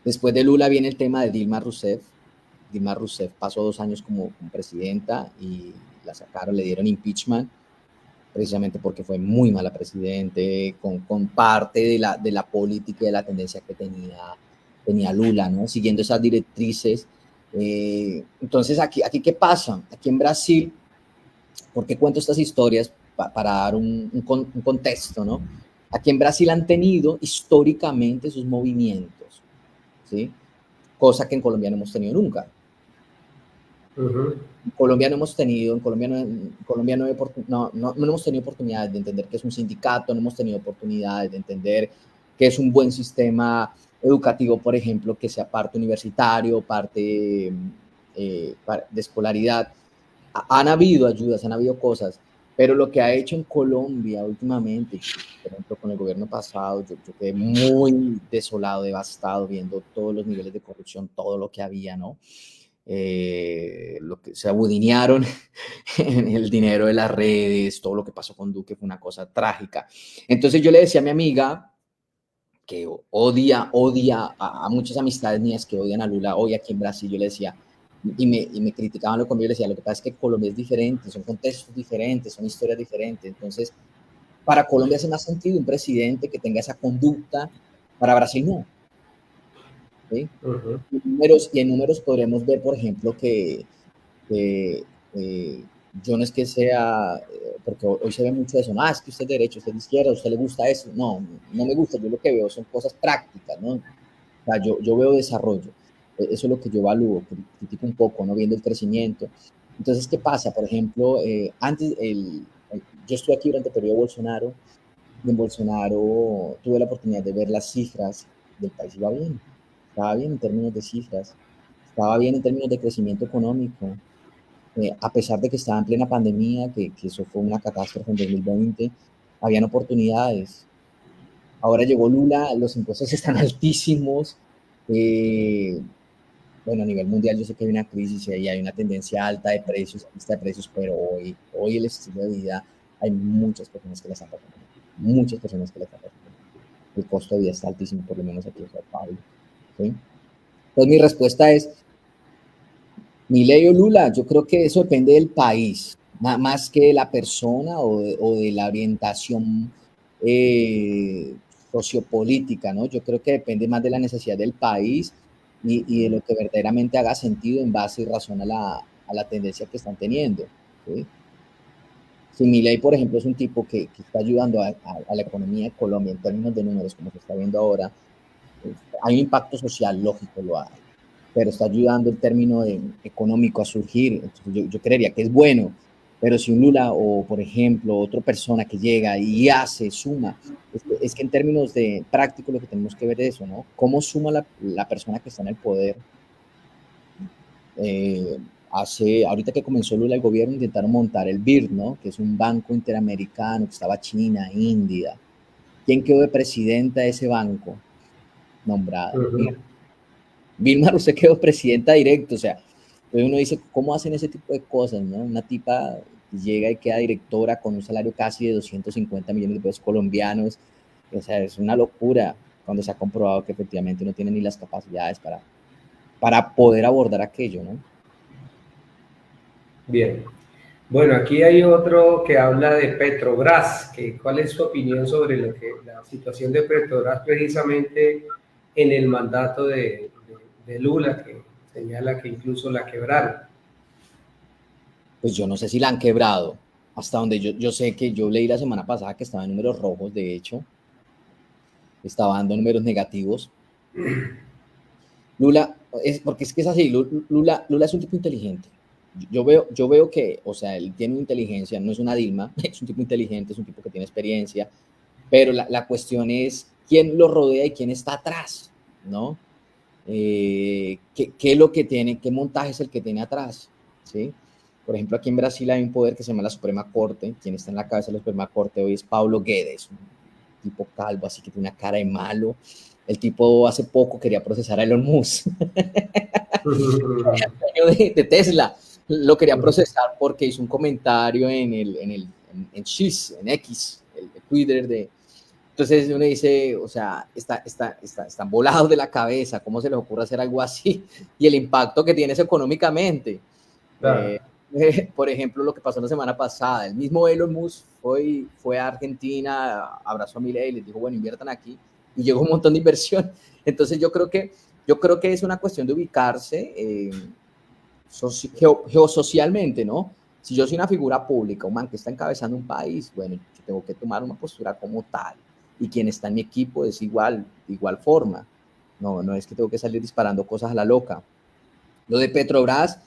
Después de Lula viene el tema de Dilma Rousseff. Dilma Rousseff pasó 2 años como presidenta y la sacaron, le dieron impeachment, precisamente porque fue muy mala presidente, con parte de la política y de la tendencia que tenía Lula, ¿no? Siguiendo esas directrices. Entonces, aquí ¿qué pasa? Aquí en Brasil, ¿por qué cuento estas historias? Para dar un contexto, ¿no? Aquí en Brasil han tenido históricamente sus movimientos, ¿sí? Cosa que en Colombia no hemos tenido nunca. En Colombia no hemos tenido oportunidad de entender qué es un sindicato, no hemos tenido oportunidad de entender qué es un buen sistema educativo, por ejemplo, que sea parte universitario, parte de escolaridad. Han habido ayudas, han habido cosas, pero lo que ha hecho en Colombia últimamente, por ejemplo, con el gobierno pasado, yo quedé muy desolado, devastado, viendo todos los niveles de corrupción, todo lo que había, ¿no? Lo que se abudinearon en el dinero de las redes, todo lo que pasó con Duque fue una cosa trágica. Entonces yo le decía a mi amiga, que odia a muchas amistades mías que odian a Lula hoy aquí en Brasil, yo le decía, y me criticaban lo conmigo, yo le decía, lo que pasa es que Colombia es diferente, son contextos diferentes, son historias diferentes. Entonces, para Colombia hace más sentido un presidente que tenga esa conducta, para Brasil no. ¿Sí? Y en números podremos ver, por ejemplo, que yo no es que sea, porque hoy se ve mucho eso, no, es que usted es derecho, usted es de izquierda, a usted le gusta eso. No, no me gusta, yo lo que veo son cosas prácticas, ¿no? O sea, yo veo desarrollo, eso es lo que yo evalúo, critico un poco, ¿no? Viendo el crecimiento. Entonces, ¿qué pasa? Por ejemplo, yo estuve aquí durante el periodo de Bolsonaro, y en Bolsonaro tuve la oportunidad de ver las cifras del país, iba bien, estaba bien en términos de cifras, estaba bien en términos de crecimiento económico, a pesar de que estaba en plena pandemia, que eso fue una catástrofe en 2020, habían oportunidades. Ahora llegó Lula, los impuestos están altísimos. eh, bueno, a nivel mundial yo sé que hay una crisis y hay una tendencia alta de precios, pero hoy el estilo de vida, hay muchas personas que la están pasando mal. Muchas personas que la están pasando mal. El costo de vida está altísimo, por lo menos aquí en Sao Paulo. ¿Sí? Entonces mi respuesta es, Milei o Lula, yo creo que eso depende del país, más que de la persona o de la orientación eh, sociopolítica, ¿no? Yo creo que depende más de la necesidad del país y de lo que verdaderamente haga sentido en base y razón a la tendencia que están teniendo, ¿sí? Si Milei, por ejemplo, es un tipo que está ayudando a la economía de Colombia en términos de números, como se está viendo ahora, hay un impacto social, lógico, lo hay, pero está ayudando el término económico a surgir. Entonces yo creería que es bueno, pero si un Lula o, por ejemplo, otra persona que llega y hace, suma, es que en términos de práctico lo que tenemos que ver es eso, ¿no? ¿Cómo suma la persona que está en el poder? Ahorita que comenzó Lula el gobierno, intentaron montar el BIR, ¿no? Que es un banco interamericano, que estaba China, India. ¿Quién quedó de presidenta de ese banco? Nombrada. Vilma Rousseff quedó presidenta directa, o sea, entonces uno dice, ¿cómo hacen ese tipo de cosas, no? Una tipa llega y queda directora con un salario casi de 250 millones de pesos colombianos, o sea, es una locura cuando se ha comprobado que efectivamente no tiene ni las capacidades para poder abordar aquello, ¿no? Bien. Bueno, aquí hay otro que habla de Petrobras. ¿Cuál es su opinión sobre la situación de Petrobras precisamente en el mandato de Lula, que señala que incluso la quebraron? Pues yo no sé si la han quebrado, hasta donde yo sé que yo leí la semana pasada que estaba en números rojos, de hecho, estaba dando números negativos. Lula, porque es que es así, Lula es un tipo inteligente. Yo veo que, o sea, él tiene inteligencia, no es una Dilma, es un tipo inteligente, es un tipo que tiene experiencia, pero la cuestión es quién lo rodea y quién está atrás, ¿no? ¿Qué es lo que tiene, qué montaje es el que tiene atrás, ¿sí? Por ejemplo, aquí en Brasil hay un poder que se llama la Suprema Corte, quien está en la cabeza de la Suprema Corte hoy es Paulo Guedes, un tipo calvo, así que tiene una cara de malo. El tipo hace poco quería procesar a Elon Musk de Tesla. Lo quería procesar porque hizo un comentario en X, el Twitter de... Entonces uno dice, o sea, están volados de la cabeza, ¿cómo se les ocurre hacer algo así? Y el impacto que tiene eso económicamente. Claro. Por ejemplo, lo que pasó la semana pasada, el mismo Elon Musk fue a Argentina, abrazó a Milei y les dijo, bueno, inviertan aquí, y llegó un montón de inversión. Entonces yo creo que es una cuestión de ubicarse geosocialmente, ¿no? Si yo soy una figura pública, un man que está encabezando un país, bueno, yo tengo que tomar una postura como tal. Y quien está en mi equipo es igual, de igual forma. No es que tengo que salir disparando cosas a la loca. Lo de Petrobras,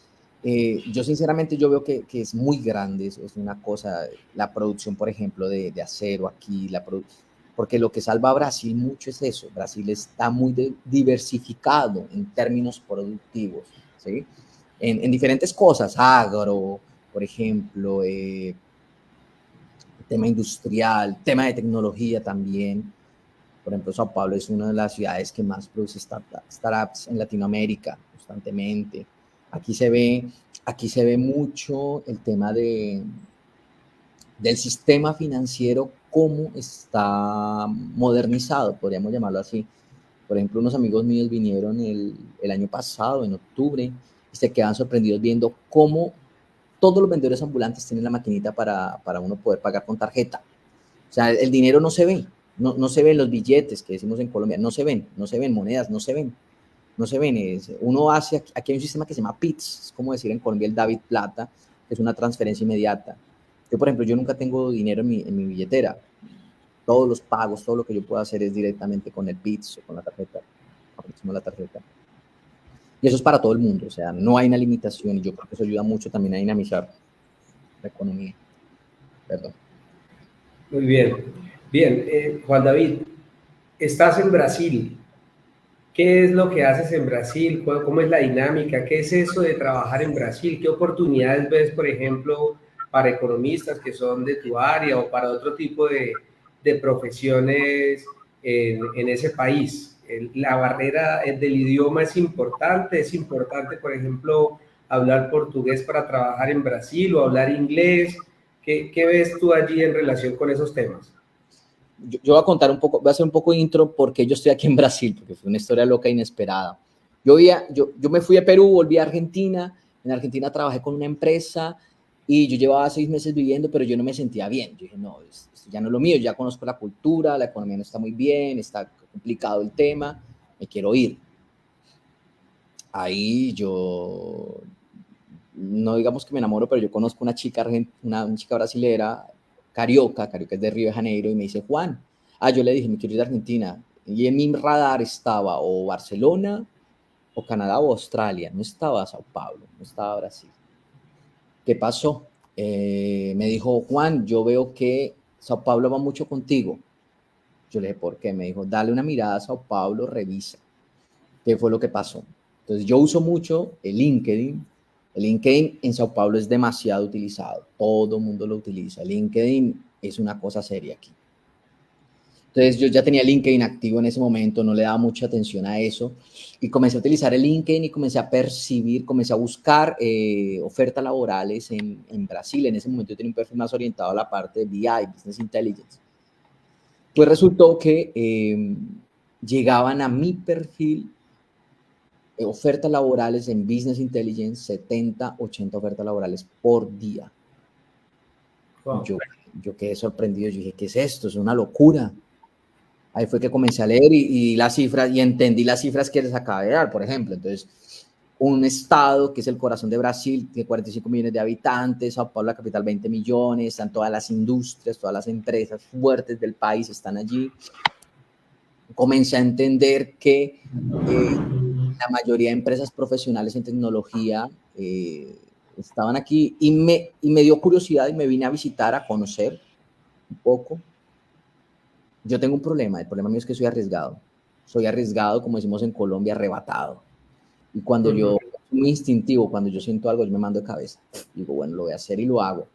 yo sinceramente yo veo que es muy grande, es una cosa, la producción, por ejemplo, de acero aquí, porque lo que salva a Brasil mucho es eso, Brasil está muy diversificado en términos productivos, ¿sí? En diferentes cosas, agro, por ejemplo, tema industrial, tema de tecnología también. Por ejemplo, Sao Paulo es una de las ciudades que más produce startups en Latinoamérica constantemente. Aquí se ve, aquí se ve mucho el tema del sistema financiero, cómo está modernizado, podríamos llamarlo así. Por ejemplo, unos amigos míos vinieron el año pasado, en octubre, y se quedan sorprendidos viendo cómo todos los vendedores ambulantes tienen la maquinita para uno poder pagar con tarjeta. O sea, el dinero no se ve, no se ven los billetes que decimos en Colombia, no se ven monedas, no se ven. Uno hace, aquí hay un sistema que se llama PITS, es como decir en Colombia el David Plata, es una transferencia inmediata. Yo, por ejemplo, yo nunca tengo dinero en mi billetera. Todos los pagos, todo lo que yo puedo hacer es directamente con el Bits o con la tarjeta. Aproximo la tarjeta. Y eso es para todo el mundo, o sea, no hay una limitación y yo creo que eso ayuda mucho también a dinamizar la economía. Perdón. Muy bien. Bien, Juan David, estás en Brasil. ¿Qué es lo que haces en Brasil? ¿Cómo es la dinámica? ¿Qué es eso de trabajar en Brasil? ¿Qué oportunidades ves, por ejemplo, para economistas que son de tu área o para otro tipo de profesiones en ese país? La barrera del idioma es importante. Es importante, por ejemplo, hablar portugués para trabajar en Brasil o hablar inglés. ¿Qué ves tú allí en relación con esos temas? Yo voy a contar un poco, voy a hacer un poco de intro porque yo estoy aquí en Brasil, porque fue una historia loca e inesperada. Yo me fui a Perú, volví a Argentina, en Argentina trabajé con una empresa y yo llevaba 6 meses viviendo, pero yo no me sentía bien. Yo dije, no, esto ya no es lo mío, ya conozco la cultura, la economía no está muy bien, está complicado el tema, me quiero ir. Ahí yo, no digamos que me enamoro, pero yo conozco una chica, una chica brasilera, Carioca es de Río de Janeiro, y me dice, Juan, yo le dije, me quiero ir de Argentina, y en mi radar estaba o Barcelona, o Canadá, o Australia, no estaba Sao Paulo, no estaba Brasil. ¿Qué pasó? Me dijo, Juan, yo veo que Sao Paulo va mucho contigo. Yo le dije, ¿por qué? Me dijo, dale una mirada a Sao Paulo, revisa. ¿Qué fue lo que pasó? Entonces, yo uso mucho el LinkedIn. El LinkedIn en Sao Paulo es demasiado utilizado. Todo el mundo lo utiliza. El LinkedIn es una cosa seria aquí. Entonces, yo ya tenía LinkedIn activo en ese momento, no le daba mucha atención a eso. Y comencé a utilizar el LinkedIn y comencé a percibir, comencé a buscar ofertas laborales en Brasil. En ese momento yo tenía un perfil más orientado a la parte de BI, Business Intelligence. Pues resultó que llegaban a mi perfil ofertas laborales en Business Intelligence, 70, 80 ofertas laborales por día. Wow. Yo quedé sorprendido, yo dije, ¿qué es esto? Es una locura. Ahí fue que comencé a leer y las cifras, y entendí las cifras que les acabo de dar, por ejemplo. Entonces, un estado que es el corazón de Brasil, tiene 45 millones de habitantes, Sao Paulo, la capital, 20 millones, están todas las industrias, todas las empresas fuertes del país están allí. Comencé a entender que la mayoría de empresas profesionales en tecnología estaban aquí y me dio curiosidad y me vine a visitar, a conocer un poco. Yo tengo un problema, el problema mío es que soy arriesgado, como decimos en Colombia, arrebatado. Y cuando yo, muy instintivo, cuando yo siento algo, yo me mando de cabeza. Digo, bueno, lo voy a hacer y lo hago.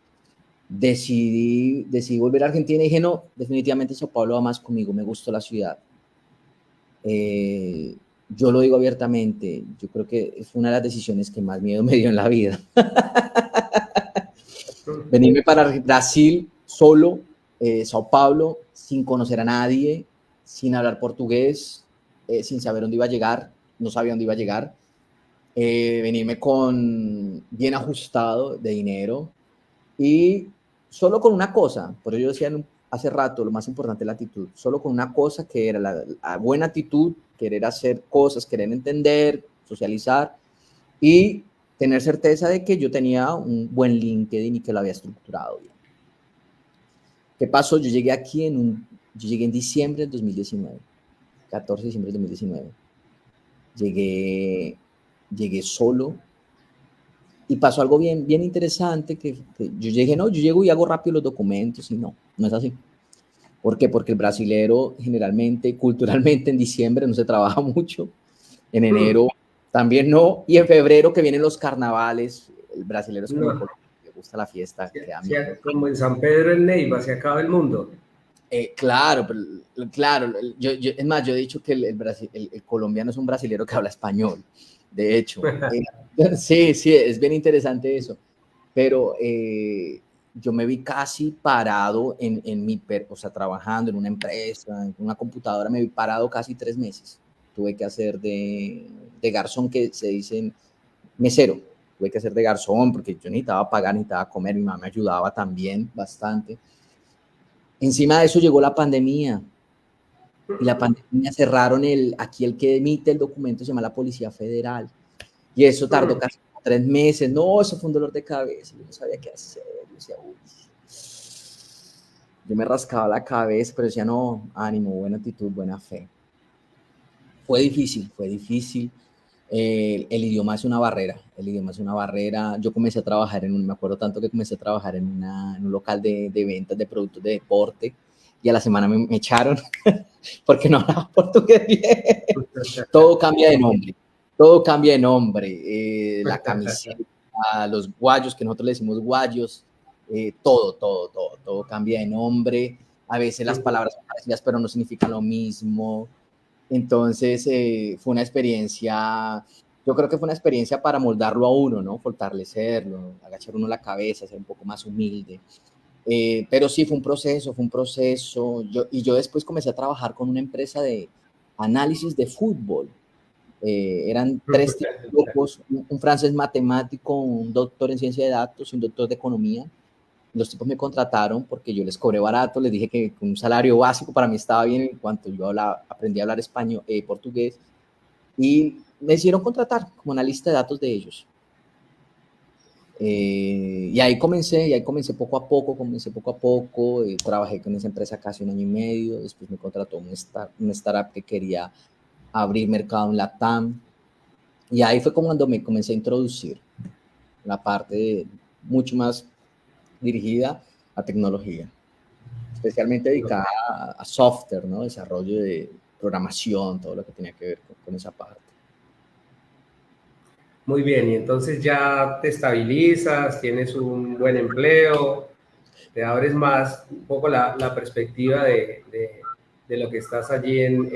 Decidí volver a Argentina y dije, no, definitivamente Sao Paulo va más conmigo, me gustó la ciudad. Yo lo digo abiertamente, yo creo que es una de las decisiones que más miedo me dio en la vida. Venirme para Brasil solo, Sao Paulo, sin conocer a nadie, sin hablar portugués, sin saber dónde iba a llegar, no sabía dónde iba a llegar. Venirme con bien ajustado de dinero y solo con una cosa, por eso yo decía hace rato, lo más importante es la actitud, solo con una cosa que era la buena actitud, querer hacer cosas, querer entender, socializar y tener certeza de que yo tenía un buen LinkedIn y que lo había estructurado bien. ¿Qué pasó? Yo llegué aquí en diciembre del 2019, 14 de diciembre del 2019. Llegué solo y pasó algo bien interesante que yo llegué, no, yo llego y hago rápido los documentos y no es así. ¿Por qué? Porque el brasilero generalmente, culturalmente en diciembre no se trabaja mucho, en enero también no, y en febrero que vienen los carnavales, el brasilero es como le gusta la fiesta. Como en San Pedro en Neiva, se acaba el mundo. Claro, es más, yo he dicho que el colombiano es un brasilero que habla español, de hecho. Sí, es bien interesante eso, pero yo me vi casi parado o sea, trabajando en una empresa, en una computadora, me vi parado casi 3 meses. Tuve que hacer de garzón, que se dice mesero. Tuve que hacer de garzón porque yo necesitaba pagar, necesitaba comer, mi mamá me ayudaba también bastante. Encima de eso llegó la pandemia. Y la pandemia cerraron aquí el que emite el documento se llama la Policía Federal. Y eso tardó casi 3 meses, no, eso fue un dolor de cabeza, yo no sabía qué hacer, yo decía, uy. Yo me rascaba la cabeza, pero decía, no, ánimo, buena actitud, buena fe. Fue difícil. El idioma es una barrera, Yo comencé a trabajar me acuerdo tanto que comencé a trabajar en un local de ventas de productos de deporte y a la semana me echaron porque no hablaba portugués bien. Todo cambia de nombre, la camiseta, los guayos, que nosotros le decimos guayos, todo cambia de nombre. A veces las palabras son parecidas pero no significan lo mismo. Entonces, fue una experiencia, yo creo que fue una experiencia para moldarlo a uno, ¿no? Fortalecerlo, agachar uno la cabeza, ser un poco más humilde. Pero sí, fue un proceso. Yo después comencé a trabajar con una empresa de análisis de fútbol. Eran 3 tipos, un francés matemático, un doctor en ciencia de datos y un doctor de economía. Los tipos me contrataron porque yo les cobré barato, les dije que un salario básico para mí estaba bien en cuanto yo aprendí a hablar español, portugués, y me hicieron contratar como analista de datos de ellos. Y ahí comencé poco a poco, trabajé con esa empresa casi 1 año y medio, después me contrató una startup que quería abrir mercado en LATAM, y ahí fue como cuando me comencé a introducir la parte mucho más dirigida a tecnología, especialmente dedicada a software, ¿no? Desarrollo de programación, todo lo que tenía que ver con esa parte. Muy bien, y entonces ya te estabilizas, tienes un buen empleo, te abres más un poco la perspectiva de lo que estás allí en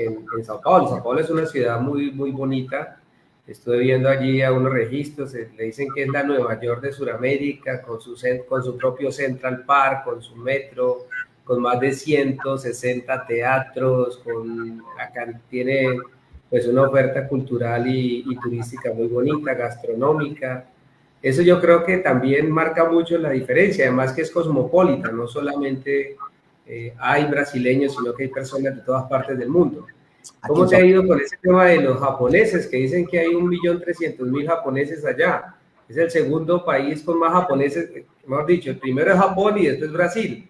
Sao Paulo. Sao Paulo es una ciudad muy, muy bonita. Estuve viendo allí a unos registros, le dicen que es la Nueva York de Sudamérica, con su propio Central Park, con su metro, con más de 160 teatros, acá tiene pues una oferta cultural y turística muy bonita, gastronómica. Eso yo creo que también marca mucho la diferencia, además que es cosmopolita, no solamente hay brasileños, sino que hay personas de todas partes del mundo. ¿Cómo te ha ido con ese tema de los japoneses? Que dicen que hay 1.300.000 japoneses allá. Es el segundo país con más japoneses, mejor dicho, el primero es Japón y después Brasil.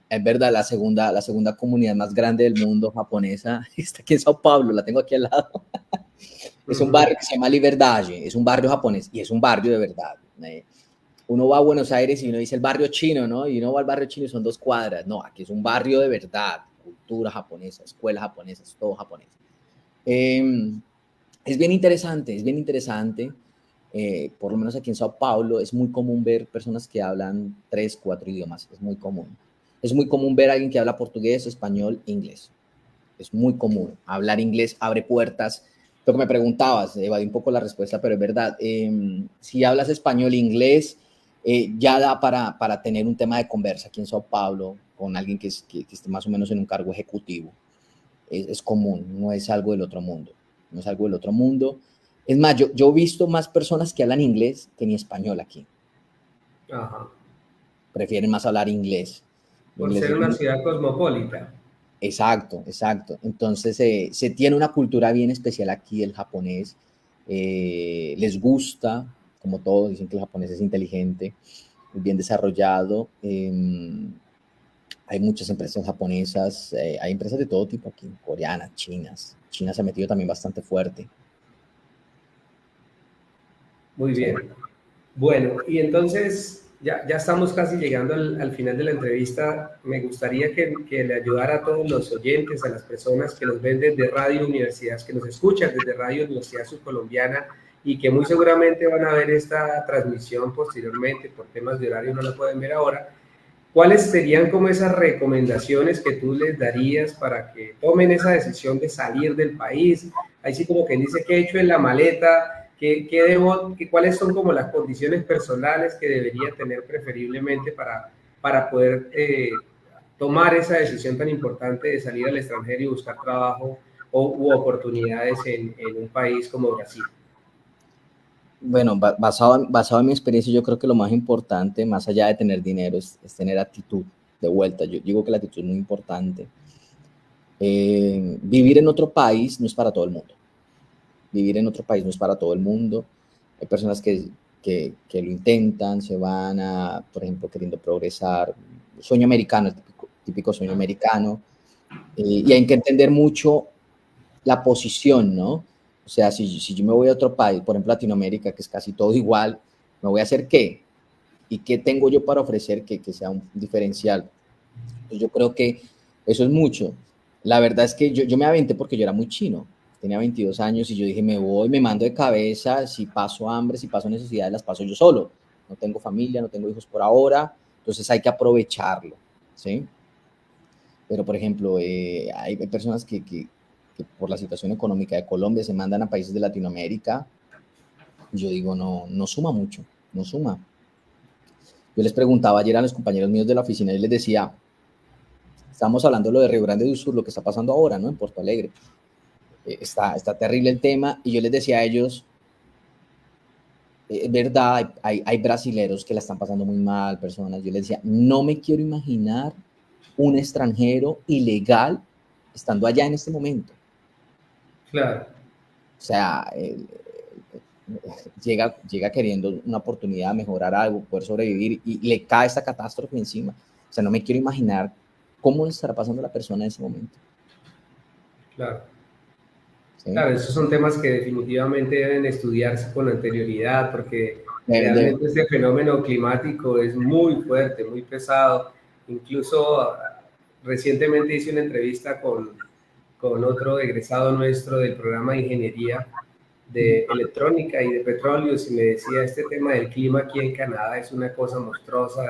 Es verdad, la segunda comunidad más grande del mundo japonesa está aquí en Sao Paulo, la tengo aquí al lado. Es un barrio que se llama Liberdade, es un barrio japonés y es un barrio de verdad. Uno va a Buenos Aires y uno dice el barrio chino, ¿no? Y uno va al barrio chino y son 2 cuadras. No, aquí es un barrio de verdad, cultura japonesa, escuelas japonesas, todo japonés. Es bien interesante, por lo menos aquí en Sao Paulo es muy común ver personas que hablan 3, 4 idiomas, es muy común. Es muy común ver a alguien que habla portugués, español, inglés. Es muy común. Hablar inglés abre puertas. Lo que me preguntabas, evadí un poco la respuesta, pero es verdad. Si hablas español e inglés, ya da para tener un tema de conversa aquí en Sao Paulo con alguien que esté más o menos en un cargo ejecutivo. Es común, no es algo del otro mundo. No es algo del otro mundo. Es más, yo he visto más personas que hablan inglés que ni español aquí. Ajá. Prefieren más hablar inglés. Por ser una ciudad cosmopolita. Exacto. Entonces, se tiene una cultura bien especial aquí, el japonés. Les gusta, como todos, dicen que el japonés es inteligente, bien desarrollado. Hay muchas empresas japonesas, hay empresas de todo tipo aquí, coreanas, chinas. China se ha metido también bastante fuerte. Muy bien. Sí. Bueno, y entonces ya estamos casi llegando al final de la entrevista. Me gustaría que le ayudara a todos los oyentes, a las personas que nos ven desde Radio Universidad, que nos escuchan desde Radio Universidad Subcolombiana y que muy seguramente van a ver esta transmisión posteriormente, por temas de horario no la pueden ver ahora. ¿Cuáles serían como esas recomendaciones que tú les darías para que tomen esa decisión de salir del país? Ahí sí como quien dice, ¿qué he hecho en la maleta? ¿Cuáles son como las condiciones personales que debería tener preferiblemente para poder tomar esa decisión tan importante de salir al extranjero y buscar trabajo u oportunidades en un país como Brasil? Bueno, basado en mi experiencia, yo creo que lo más importante, más allá de tener dinero, es tener actitud de vuelta. Yo digo que la actitud es muy importante. Vivir en otro país no es para todo el mundo. Hay personas que que lo intentan, se van a, por ejemplo, queriendo progresar, sueño americano, el típico sueño americano, y hay que entender mucho la posición, ¿no? O sea, si yo me voy a otro país, por ejemplo Latinoamérica, que es casi todo igual, ¿me voy a hacer qué? ¿Y qué tengo yo para ofrecer que sea un diferencial? Entonces yo creo que eso es mucho. La verdad es que yo me aventé porque yo era muy chino, tenía 22 años y yo dije, me voy, me mando de cabeza, si paso hambre, si paso necesidades, las paso yo solo. No tengo familia, no tengo hijos por ahora, entonces hay que aprovecharlo, ¿sí? Pero, por ejemplo, hay personas que por la situación económica de Colombia se mandan a países de Latinoamérica. Y yo digo, no, no suma mucho, no suma. Yo les preguntaba ayer a los compañeros míos de la oficina y les decía, estamos hablando de lo de Río Grande do Sur, lo que está pasando ahora, ¿no? En Porto Alegre. Está terrible el tema y yo les decía a ellos, es verdad, hay brasileros que la están pasando muy mal, personas. Yo les decía, no me quiero imaginar un extranjero ilegal estando allá en este momento. Claro. O sea, llega queriendo una oportunidad, mejorar algo, poder sobrevivir y le cae esta catástrofe encima. O sea, no me quiero imaginar cómo le estará pasando a la persona en ese momento. Claro. ¿Sí? Claro, esos son temas que definitivamente deben estudiarse con anterioridad porque realmente este fenómeno climático es muy fuerte, muy pesado. Incluso recientemente hice una entrevista con otro egresado nuestro del programa de ingeniería de electrónica y de petróleos y me decía, este tema del clima aquí en Canadá es una cosa monstruosa,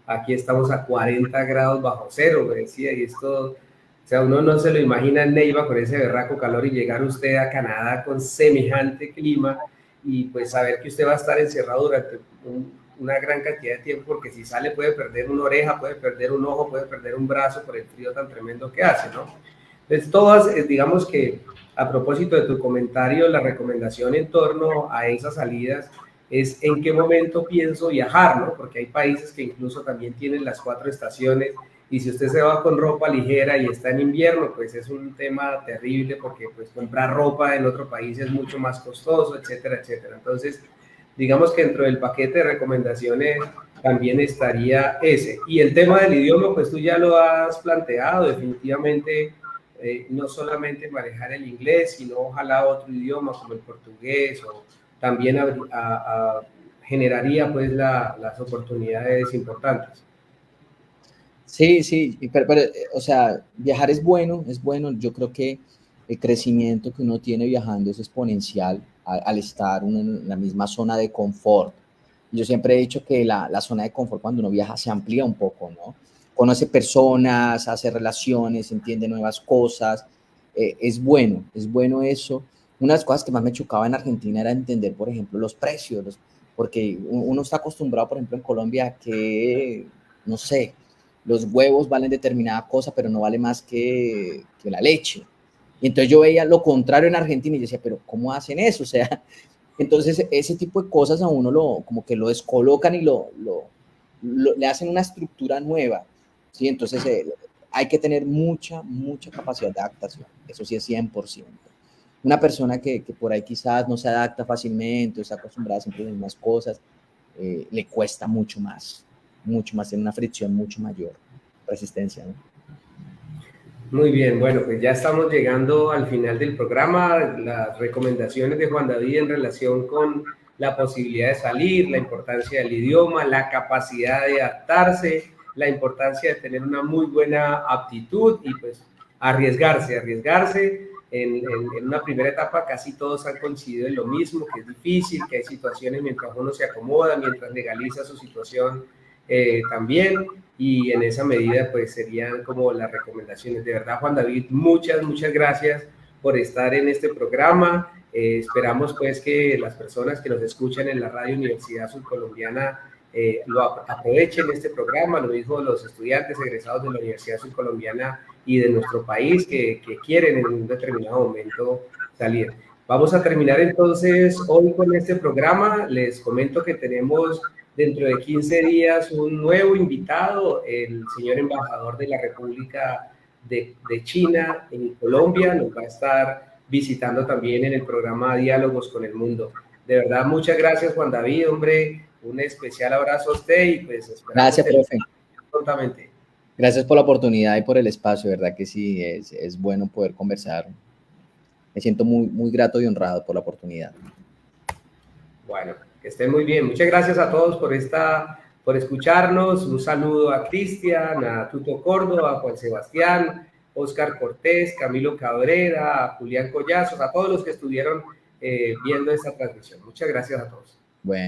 aquí estamos a 40 grados bajo cero, me decía, y esto, o sea, uno no se lo imagina en Neiva con ese berraco calor y llegar usted a Canadá con semejante clima y pues saber que usted va a estar encerrado durante una gran cantidad de tiempo porque si sale puede perder una oreja, puede perder un ojo, puede perder un brazo por el frío tan tremendo que hace, ¿no? Entonces, todas, digamos que a propósito de tu comentario, la recomendación en torno a esas salidas es en qué momento pienso viajar, ¿no? Porque hay países que incluso también tienen las 4 estaciones y si usted se va con ropa ligera y está en invierno, pues es un tema terrible porque pues comprar ropa en otro país es mucho más costoso, etcétera, etcétera. Entonces, digamos que dentro del paquete de recomendaciones también estaría ese. Y el tema del idioma, pues tú ya lo has planteado, definitivamente no solamente manejar el inglés, sino ojalá otro idioma como el portugués o también generaría pues las oportunidades importantes. Sí, sí, pero, o sea, viajar es bueno, es bueno. Yo creo que el crecimiento que uno tiene viajando es exponencial al estar uno en la misma zona de confort. Yo siempre he dicho que la zona de confort cuando uno viaja se amplía un poco, ¿no? Conoce personas, hace relaciones, entiende nuevas cosas. Es bueno eso. Una de las cosas que más me chocaba en Argentina era entender, por ejemplo, los precios, porque uno está acostumbrado, por ejemplo, en Colombia que, no sé, los huevos valen determinada cosa, pero no vale más que la leche. Y entonces yo veía lo contrario en Argentina y decía, pero ¿cómo hacen eso? O sea, entonces ese tipo de cosas a uno como que lo descolocan y le hacen una estructura nueva. ¿Sí? Entonces hay que tener mucha capacidad de adaptación. Eso sí es 100%. Una persona que por ahí quizás no se adapta fácilmente, o está acostumbrada siempre a las mismas cosas, le cuesta mucho más, tiene una fricción mucho mayor, resistencia, ¿no? Muy bien, bueno, pues ya estamos llegando al final del programa. Las recomendaciones de Juan David en relación con la posibilidad de salir, la importancia del idioma, la capacidad de adaptarse, la importancia de tener una muy buena aptitud y pues arriesgarse. En una primera etapa casi todos han coincidido en lo mismo, que es difícil, que hay situaciones mientras uno se acomoda, mientras legaliza su situación también y en esa medida pues serían como las recomendaciones. De verdad, Juan David, muchas gracias por estar en este programa. Esperamos pues que las personas que nos escuchan en la Radio Universidad Surcolombiana lo aprovechen este programa, lo mismo los estudiantes egresados de la Universidad Surcolombiana y de nuestro país que quieren en un determinado momento salir. Vamos a terminar entonces hoy con este programa. Les comento que tenemos dentro de 15 días un nuevo invitado, el señor embajador de la República de China en Colombia, nos va a estar visitando también en el programa Diálogos con el Mundo. De verdad, muchas gracias, Juan David, hombre. Un especial abrazo a usted y pues esperamos Gracias, profe. prontamente. Gracias por la oportunidad y por el espacio, verdad que sí, es bueno poder conversar. Me siento muy grato y honrado por la oportunidad. Bueno, que estén muy bien. Muchas gracias a todos por escucharnos. Un saludo a Cristian, a Tuto Córdoba, a Juan Sebastián, Oscar Cortés, Camilo Cabrera, a Julián Collazos, a todos los que estuvieron viendo esta transmisión. Muchas gracias a todos. Bueno.